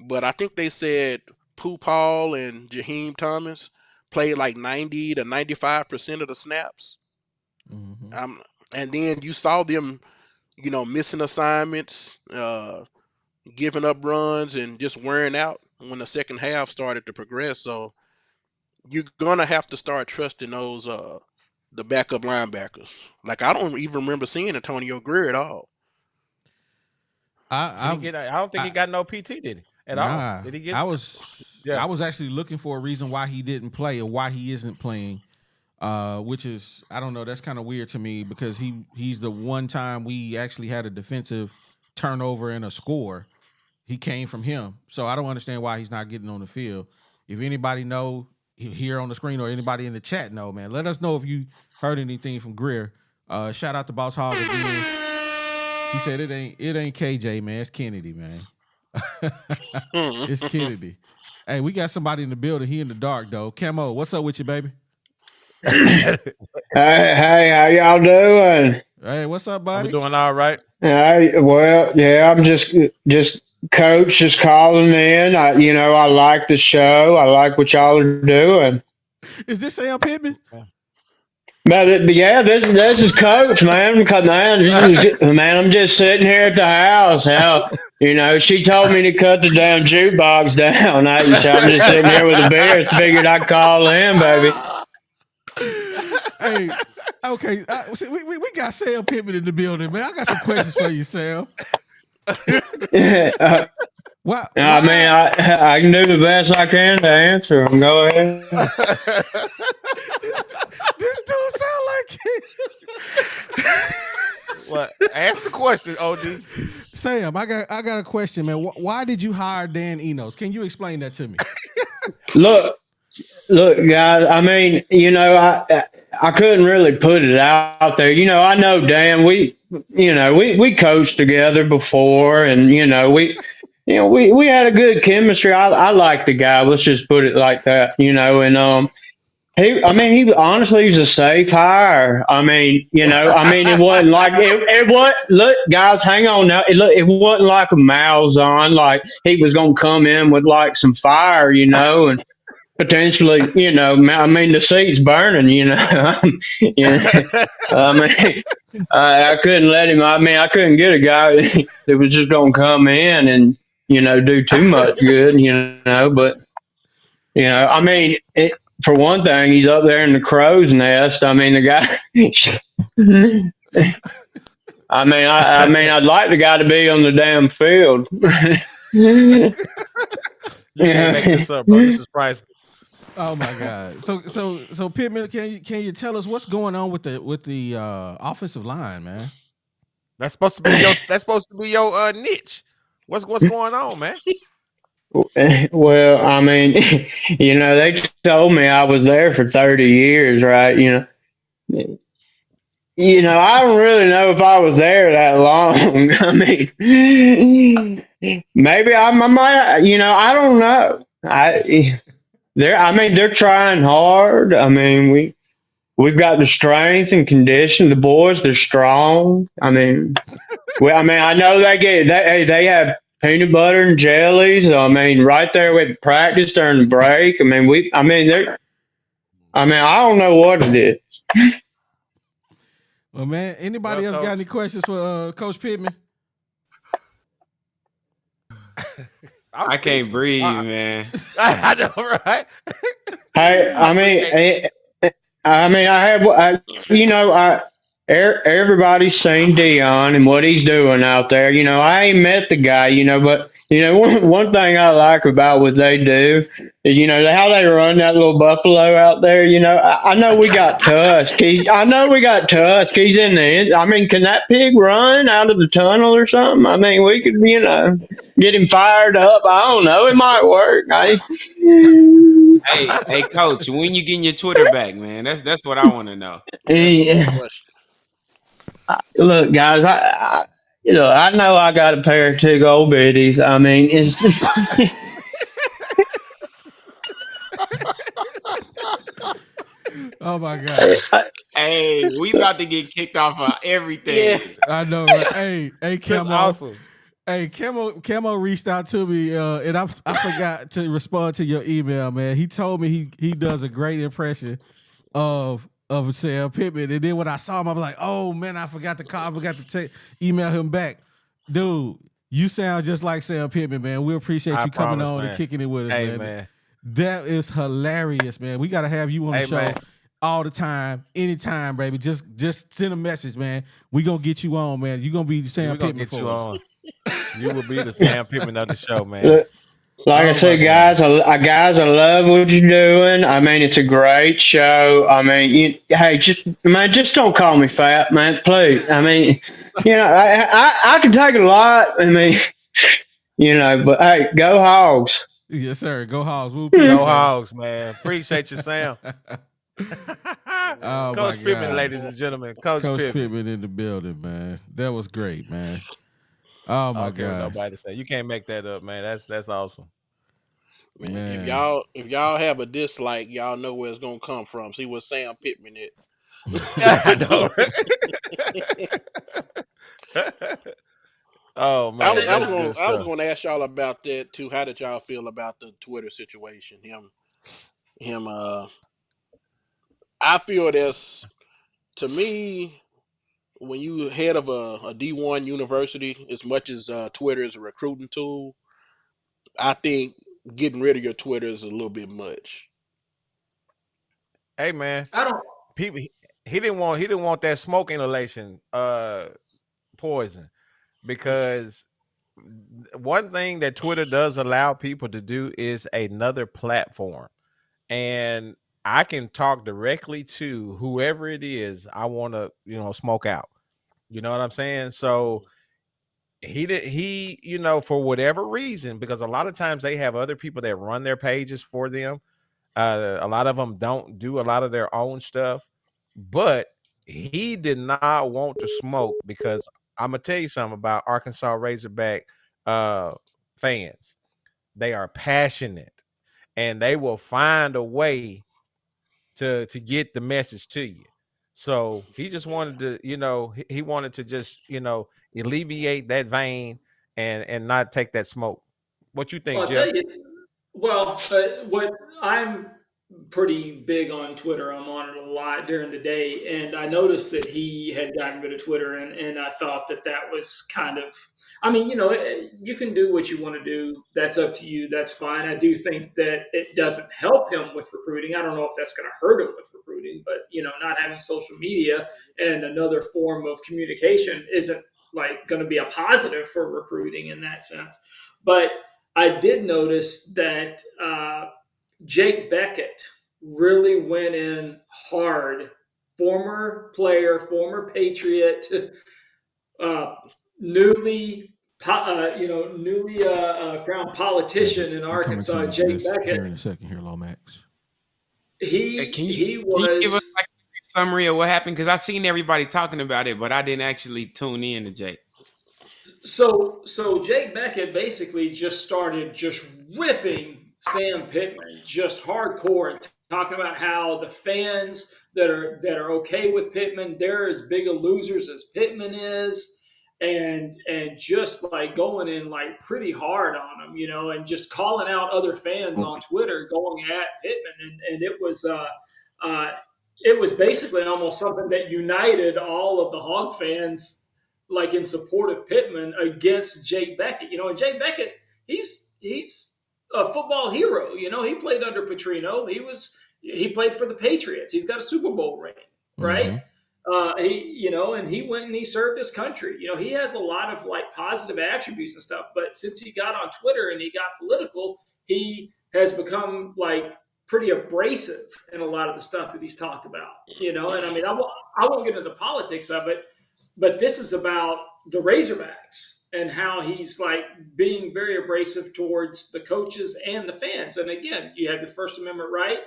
but I think they said Pooh Paul and Jaheim Thomas played like 90 to 95% of the snaps. Mm-hmm. And then you saw them, missing assignments, giving up runs, and just wearing out when the second half started to progress. So you're gonna have to start trusting those the backup linebackers. Like I don't even remember seeing Antonio Greer at all. I don't think he got no PT, did he? At all? Did he get? I was actually looking for a reason why he didn't play or why he isn't playing. Which is, I don't know, that's kind of weird to me because he's the one time we actually had a defensive turnover and a score. He came from him. So I don't understand why he's not getting on the field. If anybody know here on the screen or anybody in the chat know, man, let us know if you heard anything from Greer. Shout out to Boss Hog again. He said it ain't KJ, man. It's Kennedy, man. It's Kennedy. Hey, we got somebody in the building. He in the dark, though. Camo, what's up with you, baby? Hey, how y'all doing? Hey, what's up, buddy? I'm doing all right. Well, yeah, I'm just coach just calling in. I like the show. I like what y'all are doing. Is this Sam Pittman? But yeah, this is Coach, man. Because man, I'm just sitting here at the house. Hell, she told me to cut the damn jukebox down. So I'm just sitting here with a beer. Figured I'd call in, baby. Hey, okay. We got Sam Pittman in the building, man. I got some questions for you, Sam. What? I mean, I can do the best I can to answer them. Go ahead. This dude sound like it. What? Ask the question, OD. Sam, I got a question, man. Why did you hire Dan Enos? Can you explain that to me? Look, guys. I mean, I couldn't really put it out there. I know Dan. We coached together before, and we had a good chemistry. I like the guy. Let's just put it like that. And he honestly he's a safe hire. It wasn't like it was. Look, guys, hang on now. It wasn't like a Malzahn, like he was gonna come in with like some fire, and potentially, the seat's burning, I couldn't let him. I couldn't get a guy that was just gonna come in and do too much good, but for one thing, he's up there in the crow's nest. The guy. I'd like the guy to be on the damn field. You can't make this up, bro. This is priceless. Oh my God! So Pittman, can you tell us what's going on with the offensive line, man? That's supposed to be your niche. What's going on, man? Well, they told me I was there for 30 years, right? I don't really know if I was there that long. Maybe I might. I don't know. They're trying hard. We've got the strength and condition. The boys, they're strong. I know they have peanut butter and jellies. Right there with practice during the break. I don't know what it is. Well, man, anybody else got any questions for Coach Pittman? I can't breathe, man. I know, right? Everybody's seen Dion and what he's doing out there. I ain't met the guy, but one thing I like about what they do is, how they run that little buffalo out there. I know we got Tusk. He's in the end. Can that pig run out of the tunnel or something? We could, get him fired up. I don't know. It might work. Hey, Coach, when you getting your Twitter back, man? That's what I want to know. Look, guys, I know I got a pair of two gold biddies. It's oh my God. Hey, we about to get kicked off of everything. I know, right? Hey, That's Camo. awesome. Hey, Camo reached out to me, and I forgot to respond to your email, man. He told me he does a great impression of Sam Pittman, and then when I saw him, I was like, oh man, I forgot to call, I forgot to email him back, dude. You sound just like Sam Pittman, man. We appreciate I you coming promise, on man. and kicking it with us, Hey, man. man. That is hilarious, man. We got to have you on the Hey, show man. all the time, anytime, baby. Just send a message, man. We gonna get you on, man. You gonna be Sam We're gonna Pittman get you for us. on. You will be the Sam Pittman of the show, man. Look, like I Oh, said, my guys, guys, I love what you're doing. I mean, it's a great show. I mean, hey, just don't call me fat, man, please. I mean, I can take a lot. I mean, but hey, go Hogs. Yes, sir. Go Hogs. Woo Go Pig, baby. Hogs, man. Appreciate you, Sam. Oh, Coach my Pittman, God. ladies and gentlemen. Coach Pittman. Pittman in the building, man. That was great, man. Oh I my don't care what God, nobody say. You can't make that up, man. That's awesome. Man, man. if y'all have a dislike, y'all know where it's gonna come from. See what Sam Pittman is. I know. Oh I man, was I that's was good gonna I was stuff. gonna ask y'all about that too. How did y'all feel about the Twitter situation? Him. I feel that's, to me, when you head of a D1 university, as much as Twitter is a recruiting tool, I think getting rid of your Twitter is a little bit much. Hey man, I don't. people, he didn't want that smoke inhalation poison, because one thing that Twitter does allow people to do is another platform, and I can talk directly to whoever it is I want to smoke out. You know what I'm saying? So he for whatever reason, because a lot of times they have other people that run their pages for them. A lot of them don't do a lot of their own stuff, but he did not want to smoke, because I'm gonna tell you something about Arkansas Razorback fans. They are passionate, and they will find a way to get the message to you. So he just wanted to, he wanted to just, alleviate that vein and not take that smoke. What you think, Well, I'll Jeff? tell you. Well, what I'm pretty big on Twitter. I'm on it a lot during the day, and I noticed that he had gotten rid of Twitter, and I thought that that was kind of. I mean, you can do what you want to do. That's up to you. That's fine. I do think that it doesn't help him with recruiting. I don't know if that's going to hurt him with recruiting, but not having social media and another form of communication isn't like going to be a positive for recruiting in that sense. But I did notice that Jake Beckett really went in hard. Former player, former Patriot, uh, newly crowned politician in I'm coming to Arkansas, you Jake just Beckett. here in a second, here, Lomax. Hey, He can you he can you give us was like a brief summary of what happened? Because I seen everybody talking about it, but I didn't actually tune in to Jake. So Jake Beckett basically just started just ripping Sam Pittman just hardcore and talking about how the fans that are okay with Pittman, they're as big a losers as Pittman is, and just like going in like pretty hard on him, and just calling out other fans on Twitter going at Pittman, and uh it was basically almost something that united all of the Hog fans like in support of Pittman against Jake Beckett. And Jake Beckett, he's a football hero. He played under Petrino. He played for the Patriots. He's got a Super Bowl ring, right? And he went and he served his country. He has a lot of like positive attributes and stuff. But since he got on Twitter and he got political, he has become like pretty abrasive in a lot of the stuff that he's talked about. And I mean, I won't get into the politics of it, but this is about the Razorbacks and how he's like being very abrasive towards the coaches and the fans. And again, you have your First Amendment right.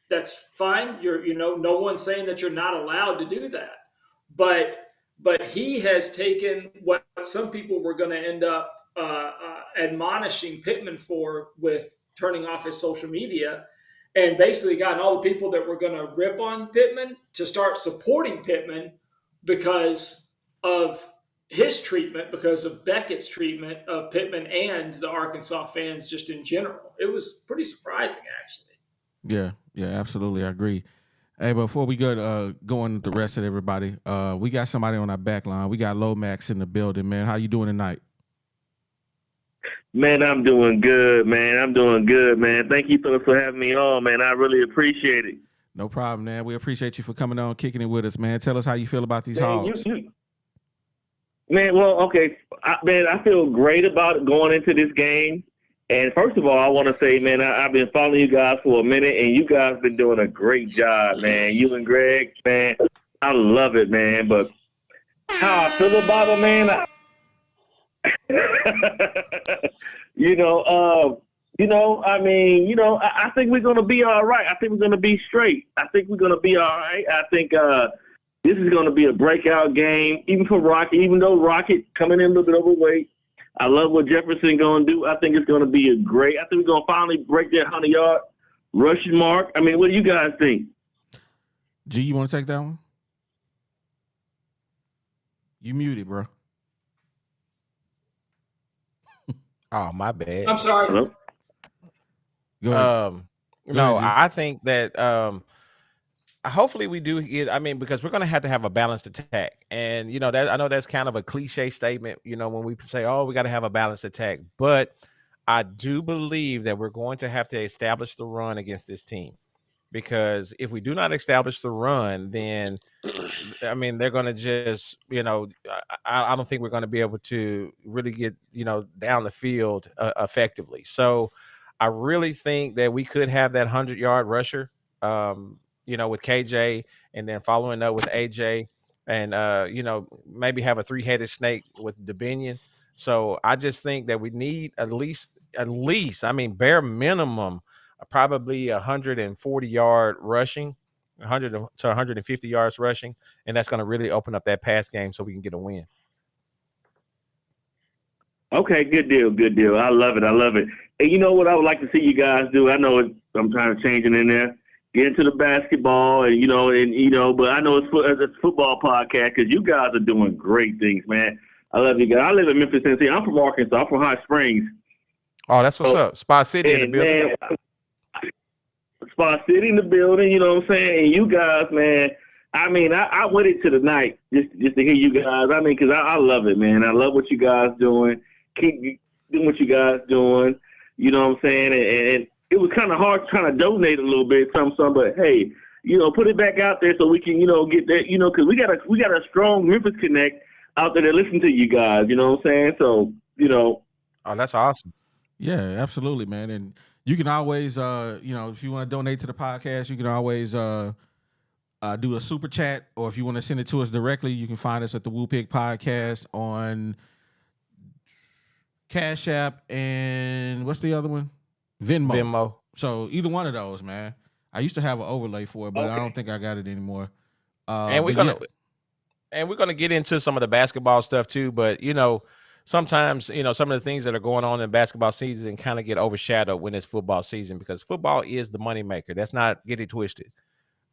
That's fine. No one's saying that you're not allowed to do that. But he has taken what some people were going to end up admonishing Pittman for with turning off his social media. and basically gotten all the people that were going to rip on Pittman to start supporting Pittman because of his treatment, because of Beckett's treatment of Pittman and the Arkansas fans just in general. It was pretty surprising, actually. Yeah, absolutely. I agree. Hey, before we go on the rest of everybody, we got somebody on our back line. We got Lomax in the building, man. How you doing tonight? Man, I'm doing good, man. Thank you for having me on, man. I really appreciate it. No problem, man. We appreciate you for coming on, kicking it with us, man. Tell us how you feel about these Hogs. Man, well, okay. I feel great about going into this game. And first of all, I want to say, man, I've been following you guys for a minute, and you guys been doing a great job, man. You and Greg, man, I love it, man. But how I feel about it, man, I think we're going to be all right. I think we're going to be straight. I think we're going to be all right. I think this is going to be a breakout game, even for Rocket, even though Rocket coming in a little bit overweight. I love what Jefferson going to do. I think it's going to be I think we're going to finally break that 100-yard rushing mark. I mean, what do you guys think? G, you want to take that one? You muted, bro. Oh, my bad. I'm sorry. Hello? Go ahead. No, ahead, G. I think that hopefully we do get, because we're going to have a balanced attack. And, I know that's kind of a cliche statement, when we say, oh, we got to have a balanced attack. But I do believe that we're going to have to establish the run against this team. Because if we do not establish the run, then, they're going to just, I don't think we're going to be able to really get, down the field effectively. So I really think that we could have that 100-yard rusher, with KJ, and then following up with AJ, and maybe have a three-headed snake with Dominion. So I just think that we need at least, bare minimum, probably 140-yard rushing, 100 to 150 yards rushing, and that's going to really open up that pass game so we can get a win. Okay, good deal. I love it. And you know what I would like to see you guys do? I know I'm trying to change it in there. Get into the basketball, but I know it's a football podcast because you guys are doing great things, man. I love you guys. I live in Memphis, Tennessee. I'm from Arkansas. I'm from Hot Springs. Oh, that's what's up. Spot City in the building. Man, Spot City in the building, you know what I'm saying? And you guys, man, I went into the night just to hear you guys. Because I love it, man. I love what you guys doing. Keep doing what you guys doing. You know what I'm saying? And it was kind of hard trying to donate a little bit, some, but hey, put it back out there so we can, get that, because we got a strong Memphis connect out there that listen to you guys. You know what I'm saying? So, Oh, that's awesome. Yeah, absolutely, man. And you can always, if you want to donate to the podcast, you can always do a super chat, or if you want to send it to us directly, you can find us at the Woo Pig Podcast on Cash App and what's the other one? Venmo. So either one of those, man. I used to have an overlay for it, but I don't think I got it anymore. And we're gonna get into some of the basketball stuff too. But sometimes some of the things that are going on in basketball season kind of get overshadowed when it's football season, because football is the moneymaker. That's not get it twisted.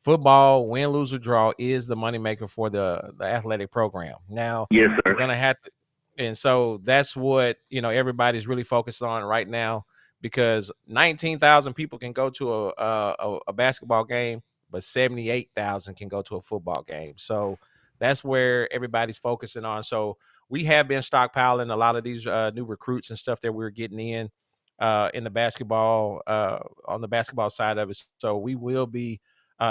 Football, win, lose, or draw, is the moneymaker for the athletic program. Now, yes, sir. We're gonna have to, and so that's what everybody's really focused on right now. Because 19,000 people can go to a basketball game, but 78,000 can go to a football game. So that's where everybody's focusing on. So we have been stockpiling a lot of these new recruits and stuff that we're getting in the basketball, on the basketball side of it. So we will be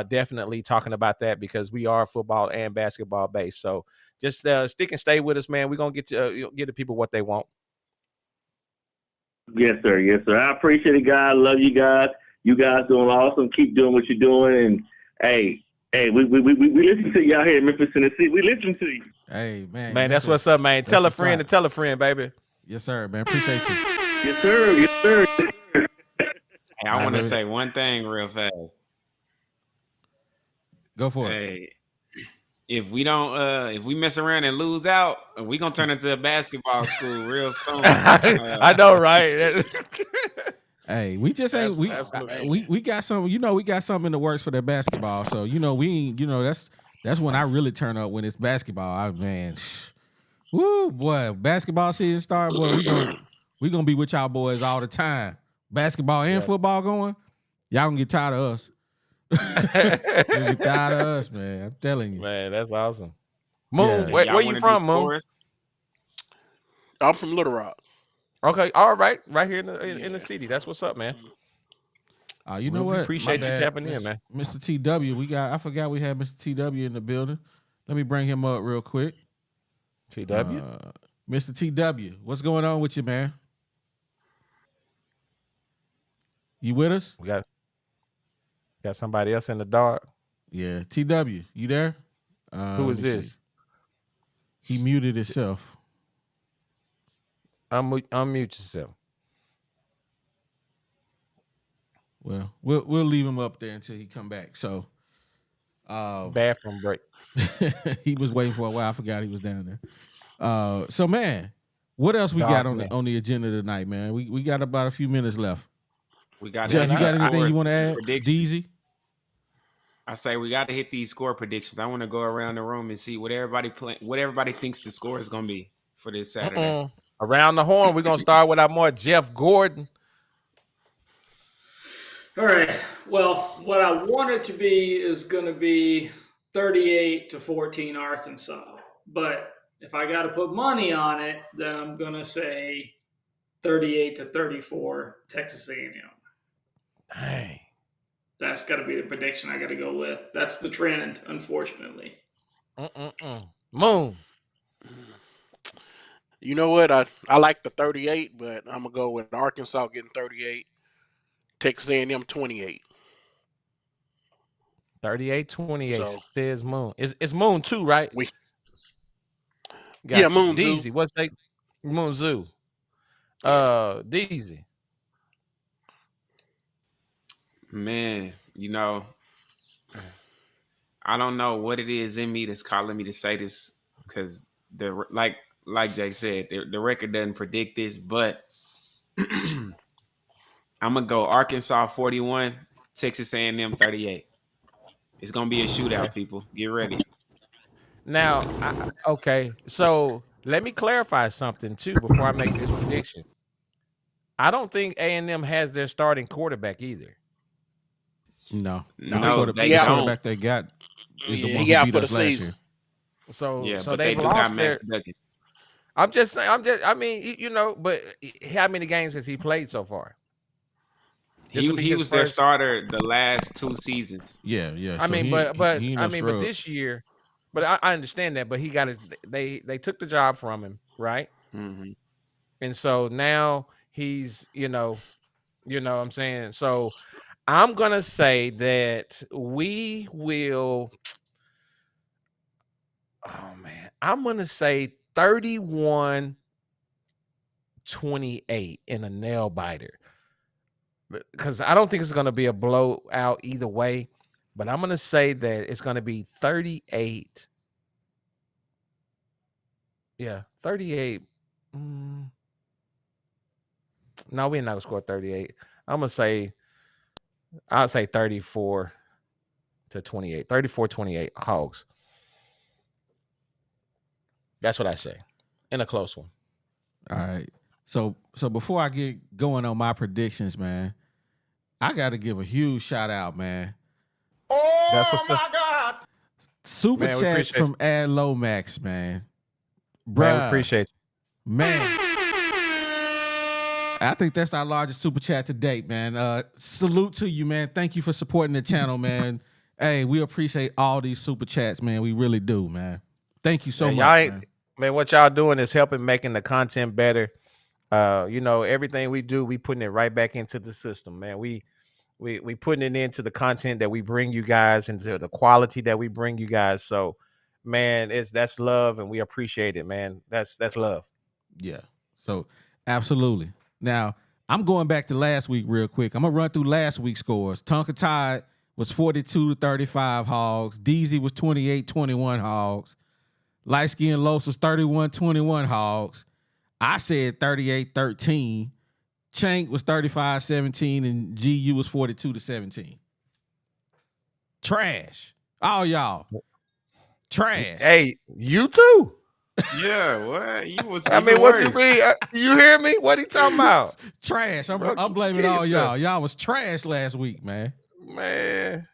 definitely talking about that, because we are football and basketball based. So just stick and stay with us, man. We're going to get the people what they want. Yes, sir. I appreciate it, guys. Love you guys. You guys doing awesome. Keep doing what you're doing. And hey, we listen to you out here in Memphis, Tennessee. We listen to you. Hey, man. Man, that's what's up, man. Tell a friend to tell a friend, baby. Yes, sir, man. Appreciate you. Yes, sir. Hey, I want to say one thing real fast. Go for it. Hey, if we don't, if we mess around and lose out, we gonna turn into a basketball school real soon. I know, right? Hey, we just ain't Absolutely. we got some. We got something in the works for that basketball. So we ain't. That's when I really turn up when it's basketball. Man, woo boy, basketball season start. Boy, we gonna be with y'all boys all the time. Basketball and football going. Y'all gonna get tired of us. Gonna get tired of us, man. I'm telling you. Man, that's awesome. Moon, Yeah. where Y'all you wanna do from, Moon? scores? I'm from Little Rock. Okay, all right, right here in the Yeah. city. That's what's up, man. You know We what? appreciate My you bad, tapping in, man. Mr. TW. I forgot we had Mr. TW in the building. Let me bring him up real quick. TW. Mr. TW, what's going on with you, man? You with us? We got somebody else in the dark. Yeah. TW, you there? Who Let is me see. this? He muted himself. Unmute yourself. Well, we'll leave him up there until he come back. So, Bathroom break. he was waiting for a while. I forgot he was down there. So man, what else we got Dark man. on the agenda tonight, man? We got about a few minutes left. We got Jeff, you got anything you want to add? Predictions. Deezy? I say we got to hit these score predictions. I want to go around the room and see what everybody thinks the score is going to be for this Saturday. Around the horn, we're gonna start with our more Jeff Gordon. All right. Well, what I want it to be is going to be 38-14 Arkansas. But if I got to put money on it, then I'm going to say 38-34 Texas A&M. Dang. That's got to be the prediction I got to go with. That's the trend, unfortunately. Moon. You know what? I like the 38, but I'm gonna go with Arkansas getting 38. Texas A&M 28. 38-28 So says Moon. It's Moon 2, right? Yeah, Moon Zoo. Deezy, what's that? Moon Zoo. Deezy. Man, I don't know what it is in me that's calling me to say this because like Jay said, the record doesn't predict this, but I'm gonna go Arkansas 41, Texas A&M 38. It's gonna be a shootout, people. Get ready. Now, okay, so let me clarify something too before I make this prediction. I don't think A&M has their starting quarterback either. No, they the don't. quarterback they got is the one he who out beat for the us last season. year. So but they've they do got lost their. Max Duggan. I'm just saying. I mean, but how many games has he played so far? He was their starter the last 2 seasons. Yeah. I So mean, he but ain't I no mean, scrub. but this year, but I understand that. But he got his. They took the job from him, right? Mm-hmm. And so now he's, what I'm saying. So I'm gonna say that we will. Oh man, I'm gonna say 31-28 in a nail biter. Because I don't think it's gonna be a blowout either way. But I'm gonna say that it's gonna be 38. Yeah, 38. No, we're not gonna score 38. I'll say 34-28. 34-28 Hogs. That's what I say. In a close one. All right. So before I get going on my predictions, man, I got to give a huge shout out, man. Oh my God! Super Man, chat from Lomax, man. Bruh, Man, we appreciate you. Man, I think that's our largest super chat to date, man. Salute to you, man. Thank you for supporting the channel, man. Hey, we appreciate all these super chats, man. We really do, man. Thank you so much, man. What y'all doing is helping making the content better. Everything we do, we putting it right back into the system, man. We putting it into the content that we bring you guys, into the quality that we bring you guys. So, man, that's love, and we appreciate it, man. That's love. Yeah. So absolutely. Now I'm going back to last week real quick. I'm gonna run through last week's scores. Tonka Tide was 42-35 Hogs. Deezy was 28-21 Hogs. Light Skin Los was 31-21 Hogs. I said 38-13. Chank was 35-17, and GU was 42-17. Trash. All y'all. Trash. Hey, you too. Yeah, what? You was I even mean, what you worse. mean? You hear me? What he talking about? Trash. Bro, I'm blaming kill all yourself. y'all. Y'all was trash last week, man. Man,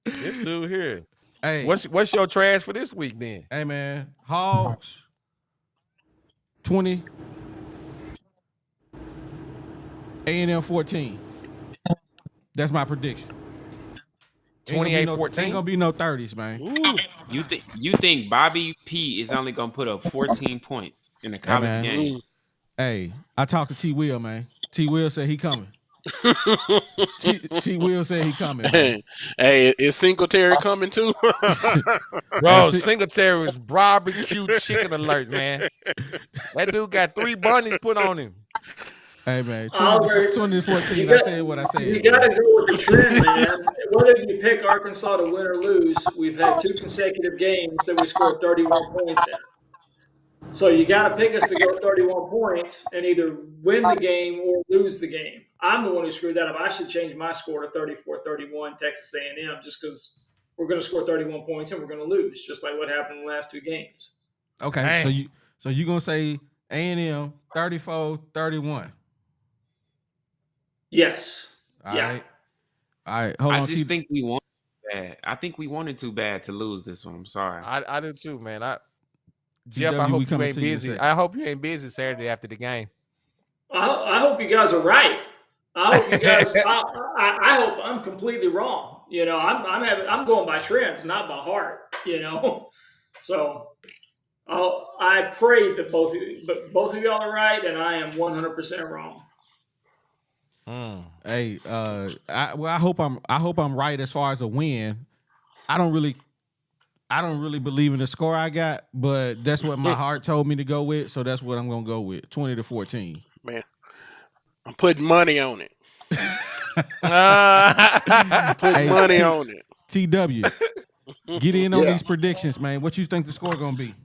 this dude here. Hey, What's your trash for this week then? hey, man. Hogs 20. A&M 14. That's my prediction. 28-14. Ain't gonna be no 30s, man. Ooh, you think Bobby P is only gonna put up 14 points in a college man. game? Hey, I talked to T. Will, man. T. Will said he coming. T. Will said he coming, man. Hey, is Singletary coming too? Bro, Singletary was barbecue chicken alert, man. That dude got 3 bunnies put on him. Hey, man. Oliver, 20-14. I said what I said. You got to go with the trend, man. Whether you pick Arkansas to win or lose, we've had 2 consecutive games that we scored 31 points in. So you got to pick us to go 31 points and either win the game or lose the game. I'm the one who screwed that up. I should change my score to 34-31 Texas A&M just because we're going to score 31 points and we're going to lose, just like what happened in the last 2 games. Okay, dang. So you going to say A&M 34-31. Yes. All right. Hold on. I just think we wanted bad. I think we wanted too bad to lose this one. I'm sorry. I do too, man. Jeff, I hope you ain't busy. I hope you ain't busy Saturday after the game. I hope you guys are right. I hope you guys. I hope I'm completely wrong. You know, I'm going by trends, not by heart. You know, so I pray that both of y'all are right, and I am 100% wrong. Hey, I hope I'm right as far as a win. I don't really believe in the score I got, but that's what my heart told me to go with, so that's what I'm gonna go with. 20-14. Man, I'm putting money on it. Putting money on it. TW, get in on these predictions, man. What you think the score gonna be?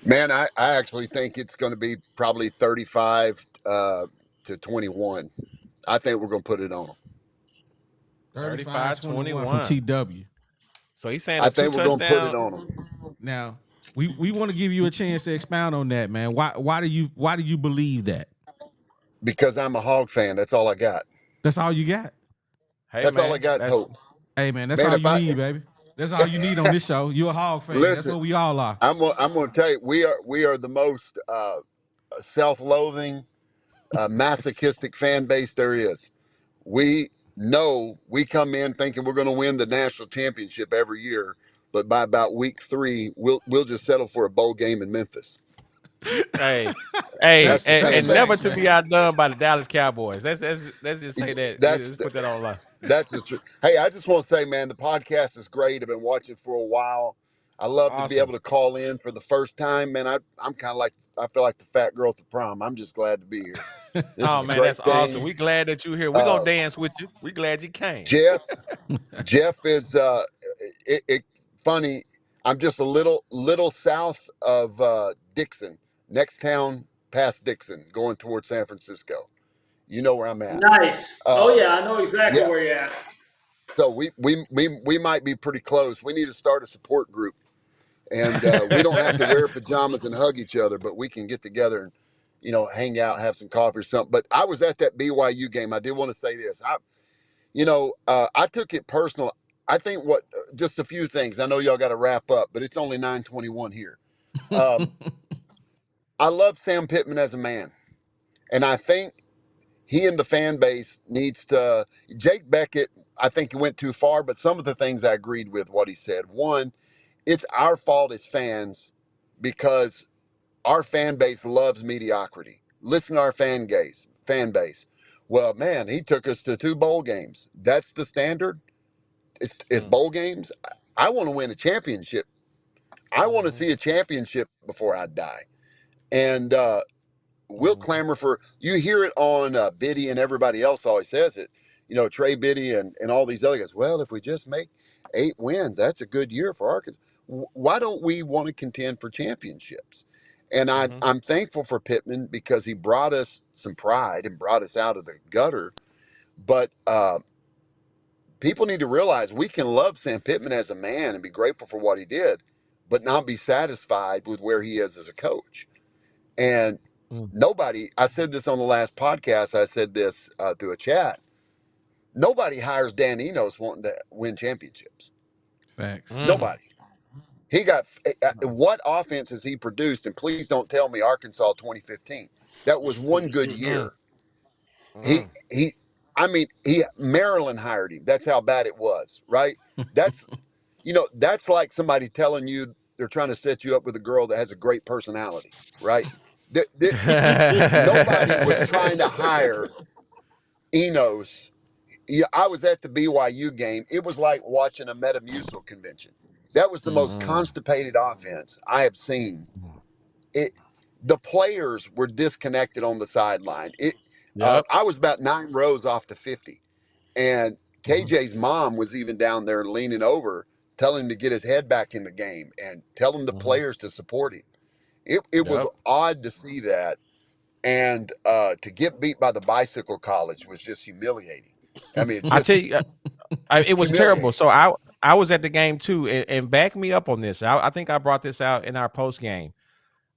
Man, I actually think it's going to be probably 35 to 21. I think we're going to put it on them. 35-21 from TW. So he's saying I think we're going to put it on them. Now, we want to give you a chance to expound on that, man. Why do you believe that? Because I'm a Hog fan. That's all I got. That's all you got? Hey, that's all I got. Hope. Hey, man, that's all you need, baby. That's all you need on this show. You're a Hog fan. Listen, that's what we all are. I'm going to tell you, we are the most self-loathing, masochistic fan base there is. We know we come in thinking we're going to win the national championship every year, but by about week 3, we'll just settle for a bowl game in Memphis. Hey, and never to be outdone by the Dallas Cowboys. Let's just say that. Let's put that on line. That's the truth. Hey, I just want to say, man, the podcast is great. I've been watching for a while. I love to be able to call in for the first time, man. I'm kind of like, I feel like the fat girl at the prom. I'm just glad to be here. Oh man, that's awesome. We glad that you're here. We're gonna dance with you. We glad you came. Jeff is funny. I'm just a little south of Dixon, next town past Dixon, going towards San Francisco. You know where I'm at. Nice. Oh yeah, I know exactly where you're at. So we might be pretty close. We need to start a support group, and we don't have to wear pajamas and hug each other, but we can get together and hang out, have some coffee or something. But I was at that BYU game. I did want to say this. I took it personal. I think just a few things. I know y'all got to wrap up, but it's only 9:21 here. I love Sam Pittman as a man, and I think he and the fan base needs to. Jake Beckett, I think he went too far, but some of the things I agreed with what he said. One, it's our fault as fans because our fan base loves mediocrity. Listen to our fan base. Well, man, he took us to 2 bowl games. That's the standard. It's bowl games. I want to win a championship. I want to see a championship before I die. And we'll clamor for, you hear it on Biddy, and everybody else always says it. Trey Biddy and all these other guys. Well, if we just make 8 wins, that's a good year for Arkansas. Why don't we want to contend for championships? And Mhm. I'm thankful for Pittman because he brought us some pride and brought us out of the gutter. But people need to realize we can love Sam Pittman as a man and be grateful for what he did, but not be satisfied with where he is as a coach. And Mm. nobody, I said this on the last podcast, I said this through a chat. Nobody hires Dan Enos wanting to win championships. Facts. Mm. Nobody. He got what offense has he produced? And please don't tell me Arkansas 2015. That was one good Mm. year. He Mm. he. I mean, he Maryland hired him. That's how bad it was, right? That's that's like somebody telling you they're trying to set you up with a girl that has a great personality, right? Nobody was trying to hire Enos. Yeah, I was at the BYU game. It was like watching a Metamucil convention. That was the most Mm. constipated offense I have seen. It, the players were disconnected on the sideline. Yep. I was about 9 rows off the 50, and Mhm. KJ's mom was even down there leaning over, telling him to get his head back in the game and telling the Mhm. players to support him. It was Yep. odd to see that, and to get beat by the bicycle college was just humiliating. I mean, I just tell you, it was terrible. humiliating. So I was at the game too, and back me up on this. I think I brought this out in our post game.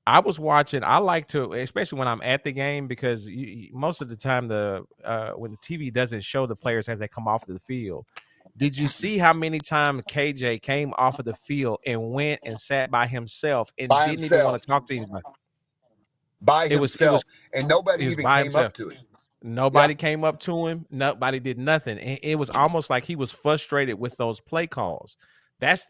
I was watching. I like to, especially when I'm at the game, because most of the time when the TV doesn't show the players as they come off the field. Did you see how many times KJ came off of the field and went and sat by himself and By didn't even want himself, to talk to anybody? by It was himself, and nobody he was even by came himself. up to him. Yeah. Nobody came up to him. Nobody did nothing. And it was almost like he was frustrated with those play calls. That's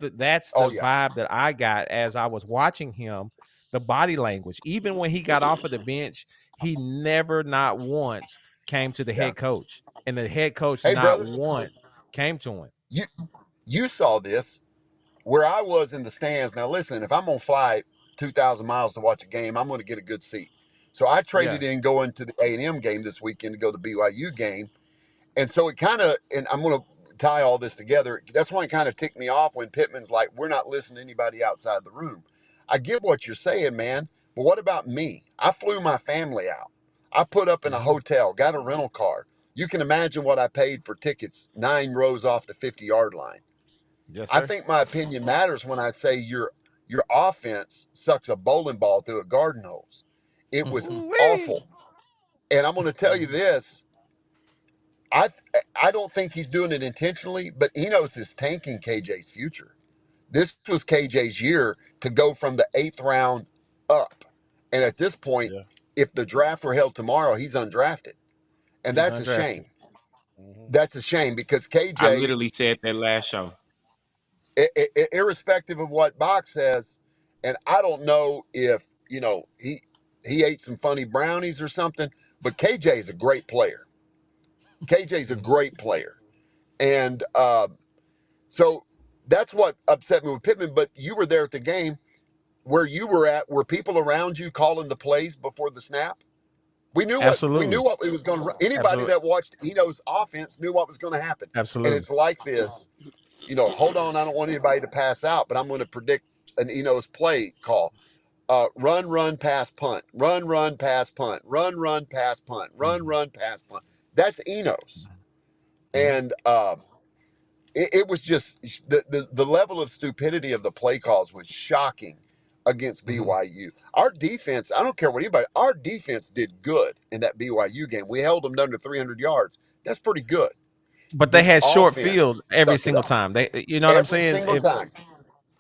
Oh the yeah. vibe that I got as I was watching him, the body language. Even when he got off of the bench, he never not once came to the Yeah. head coach. And the head coach Hey, not brother, once came to him. you you saw this where I was in the stands. Now listen, if I'm gonna fly 2,000 miles to watch a game, I'm gonna get a good seat. So I Yeah. traded in going to the A&M game this weekend to go to the BYU game. And so it kind of, and I'm going to tie all this together. That's why it kind of ticked me off when Pittman's like, we're not listening to anybody outside the room. I get what you're saying, man. But what about me? I flew my family out. I put up in a Mhm. hotel, got a rental car. You can imagine what I paid for tickets 9 rows off the 50-yard line. Yes, I sir. think my opinion matters when I say your offense sucks a bowling ball through a garden hose. It was Ooh-wee. awful. And I'm going to tell you this, I I don't think he's doing it intentionally, but Enos is tanking KJ's future. This was KJ's year to go from the 8th round up, and at this point, Yeah. if the draft were held tomorrow, he's undrafted, and He's that's a undrafted. shame. Mhm. That's a shame because I KJ, literally said that last show. irrespective of what Box says, and I don't know if he ate some funny brownies or something, but KJ is a great player. KJ's a Mhm. great player, and so that's what upset me with Pittman. But you were there at the game where you were at. Were people around you calling the plays before the snap? We knew Absolutely. what it was going to. Anybody Absolutely. that watched Eno's offense knew what was going to happen. And Absolutely. it's like this. Hold on. I don't want anybody to pass out, but I'm going to predict an Eno's play call. Run, run, pass, punt. Run, run, pass, punt. Run, run, pass, punt. Run, Mhm. run, pass, punt. That's Enos. Mhm. And it was just the level of stupidity of the play calls was shocking against Mhm. BYU. Our defense, I don't care what anybody, our defense did good in that BYU game. We held them under 300 yards. That's pretty good. But they This had short offense field every stuck it single up time. They, you know what I'm every saying? single time.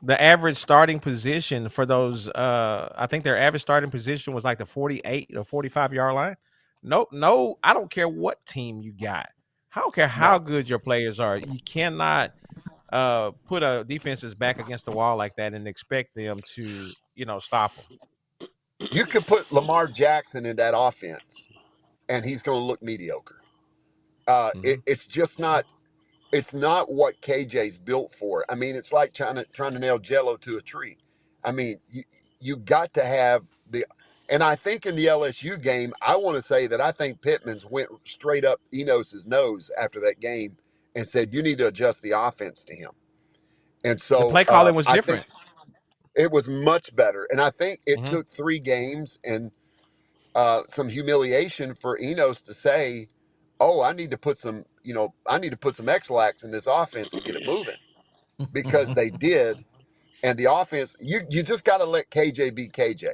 The average starting position for those, I think their average starting position was like the 48 or 45-yard line. No, I don't care what team you got. I don't care how No, good your players are. You cannot put a defense's back against the wall like that and expect them to, stop them. you could put Lamar Jackson in that offense, and he's going to look mediocre. Hmm. It's just not. It's not what KJ's built for. I mean, it's like trying to nail Jello to a tree. I mean, you got to have the. And I think in the LSU game, I want to say that I think Pittman's went straight up Enos's nose after that game and said, "You need to adjust the offense to him." And The so play calling was I think different. It was much better, and I think it Mhm. took 3 games and some humiliation for Enos to say, "Oh, I need to put some, I need to put some X-lax in this offense and get it moving," because they did. And the offense, you just got to let KJ be KJ.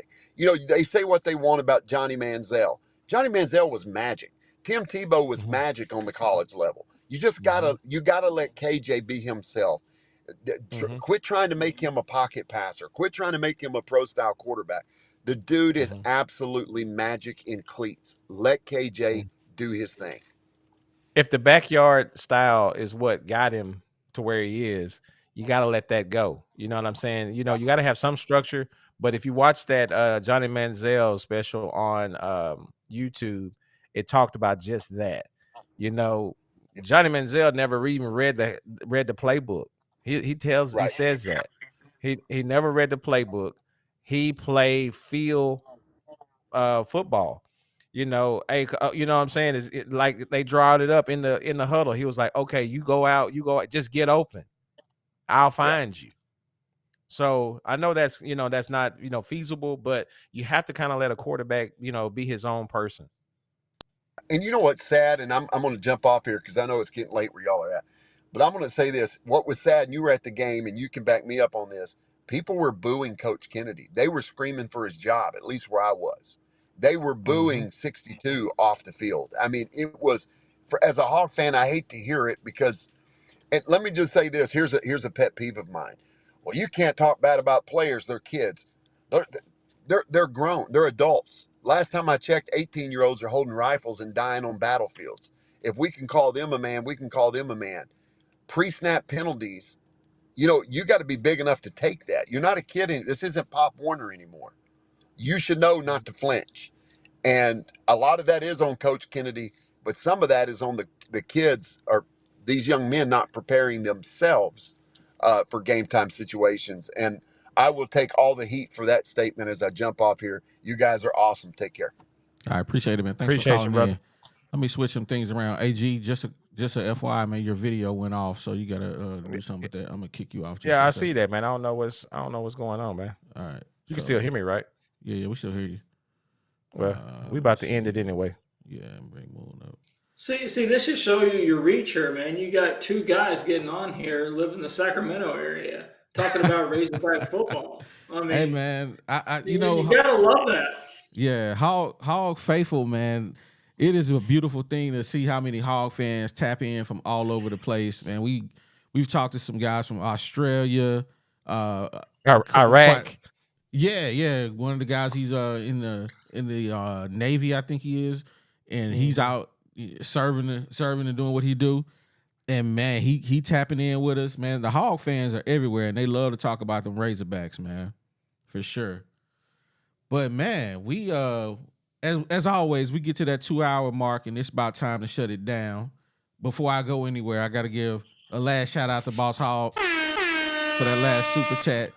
They say what they want about Johnny Manziel. Johnny Manziel was magic. Tim Tebow was Mhm. magic on the college level. Mhm. You gotta let KJ be himself. Mhm. Quit trying to make him a pocket passer. Quit trying to make him a pro style quarterback. The dude is Mhm. absolutely magic in cleats. Let KJ Mhm. do his thing. If the backyard style is what got him to where he is, you got to let that go. You know what I'm saying? You got to have some structure. But if you watch that Johnny Manziel special on YouTube, it talked about just that. You know, Johnny Manziel never even read the playbook. He Right. says that he never read the playbook. He played field football. You know what I'm saying? Is it, like they drawed it up in the huddle. He was like, "Okay, you go out, just get open. I'll Yeah. find you." So I know that's not feasible, but you have to kind of let a quarterback be his own person. And you know what's sad? And I'm going to jump off here because I know it's getting late where y'all are at. But I'm going to say this. What was sad, and you were at the game, and you can back me up on this. People were booing Coach Kennedy. They were screaming for his job, at least where I was. They were Mm-hmm. booing 62 off the field. I mean, it was, as a Hawk fan, I hate to hear it because, and let me just say this. Here's a pet peeve of mine. Well, you can't talk bad about players. They're kids. They're, they're grown. They're adults. Last time I checked, 18-year-olds are holding rifles and dying on battlefields. If we can call them a man, we can call them a man. Pre-snap penalties, you got to be big enough to take that. You're not a kid. This isn't Pop Warner anymore. You should know not to flinch. And a lot of that is on Coach Kennedy, but some of that is on the kids or these young men not preparing themselves for game time situations. And I will take all the heat for that statement as I jump off here. You guys are awesome. Take care. I appreciate it, man. Thanks for Appreciate you, calling brother. in. Let me switch some things around. AG, just a FYI, man, your video went off, so you gotta do something with that. I'm gonna kick you off. Just Yeah, for I a see second. that, man. I don't know what's going on, man. All right. You can still hear me, right? Yeah, we still hear you. Well, we Let about me to end it see. anyway. Yeah, bring Moon up. See, this should show you your reach here, man. You got 2 guys getting on here, live in the Sacramento area, talking about Razorback football. I Hey, mean, man, I you gotta love that. yeah, Hog faithful, man. It is a beautiful thing to see how many Hog fans tap in from all over the place, man. We've talked to some guys from Australia, quite, Iraq. yeah. One of the guys, he's in the Navy, I think he is, and he's Mhm. out serving and doing what he do. And man, he tapping in with us, man. The Hog fans are everywhere, and they love to talk about them Razorbacks, man, for sure. But man, we as always, we get to that 2-hour mark, and it's about time to shut it down. Before I go anywhere, I gotta give a last shout out to Boss Hog for that last super chat.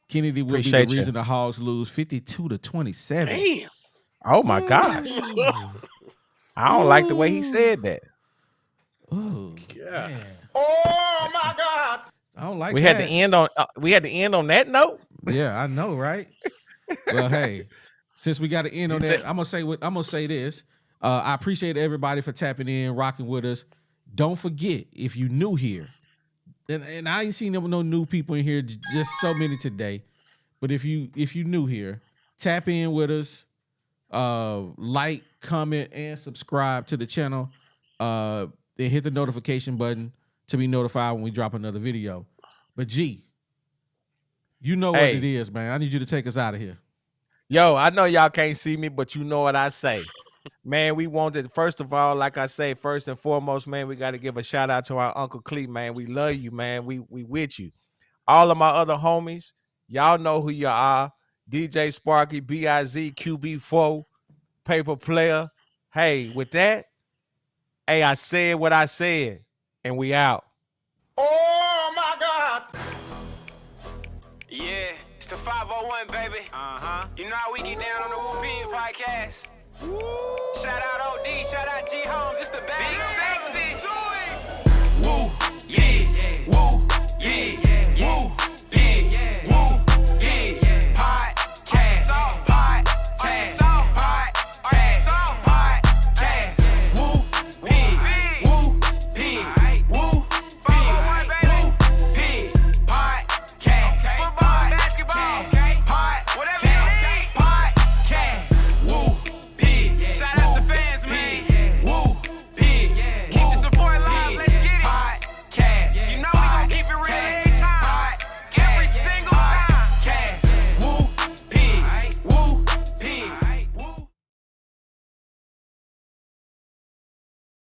Kennedy will be the Appreciate you. reason the Hogs lose 52-27. Damn. Oh my gosh. Ooh. I don't like the way he said that. Ooh, Yeah. man. Oh my God. I don't like We that. had to end on that note. Yeah, I know, right? Well, hey, since we got to end on You that, said- I'm gonna say this. I appreciate everybody for tapping in, rocking with us. Don't forget, if you new here, and I ain't seen no new people in here, just so many today. But if you new here, tap in with us. Like, comment, and subscribe to the channel. And hit the notification button to be notified when we drop another video. But G, you know what Hey. it is, man. I need you to take us out of here. Yo, I know y'all can't see me, but you know what I say. Man, we wanted, first of all, like I say, first and foremost, man, we got to give a shout out to our Uncle Clee, man. We love you, man. We with you. All of my other homies, y'all know who you are. DJ Sparky, BIZ, QB4, Paper Player. Hey, with that, hey, I said what I said, and we out. Oh my God. Yeah, it's the 501, baby. You know how we get down on the Whoopin' podcast. Shout out OD, shout out G Holmes, it's the bag.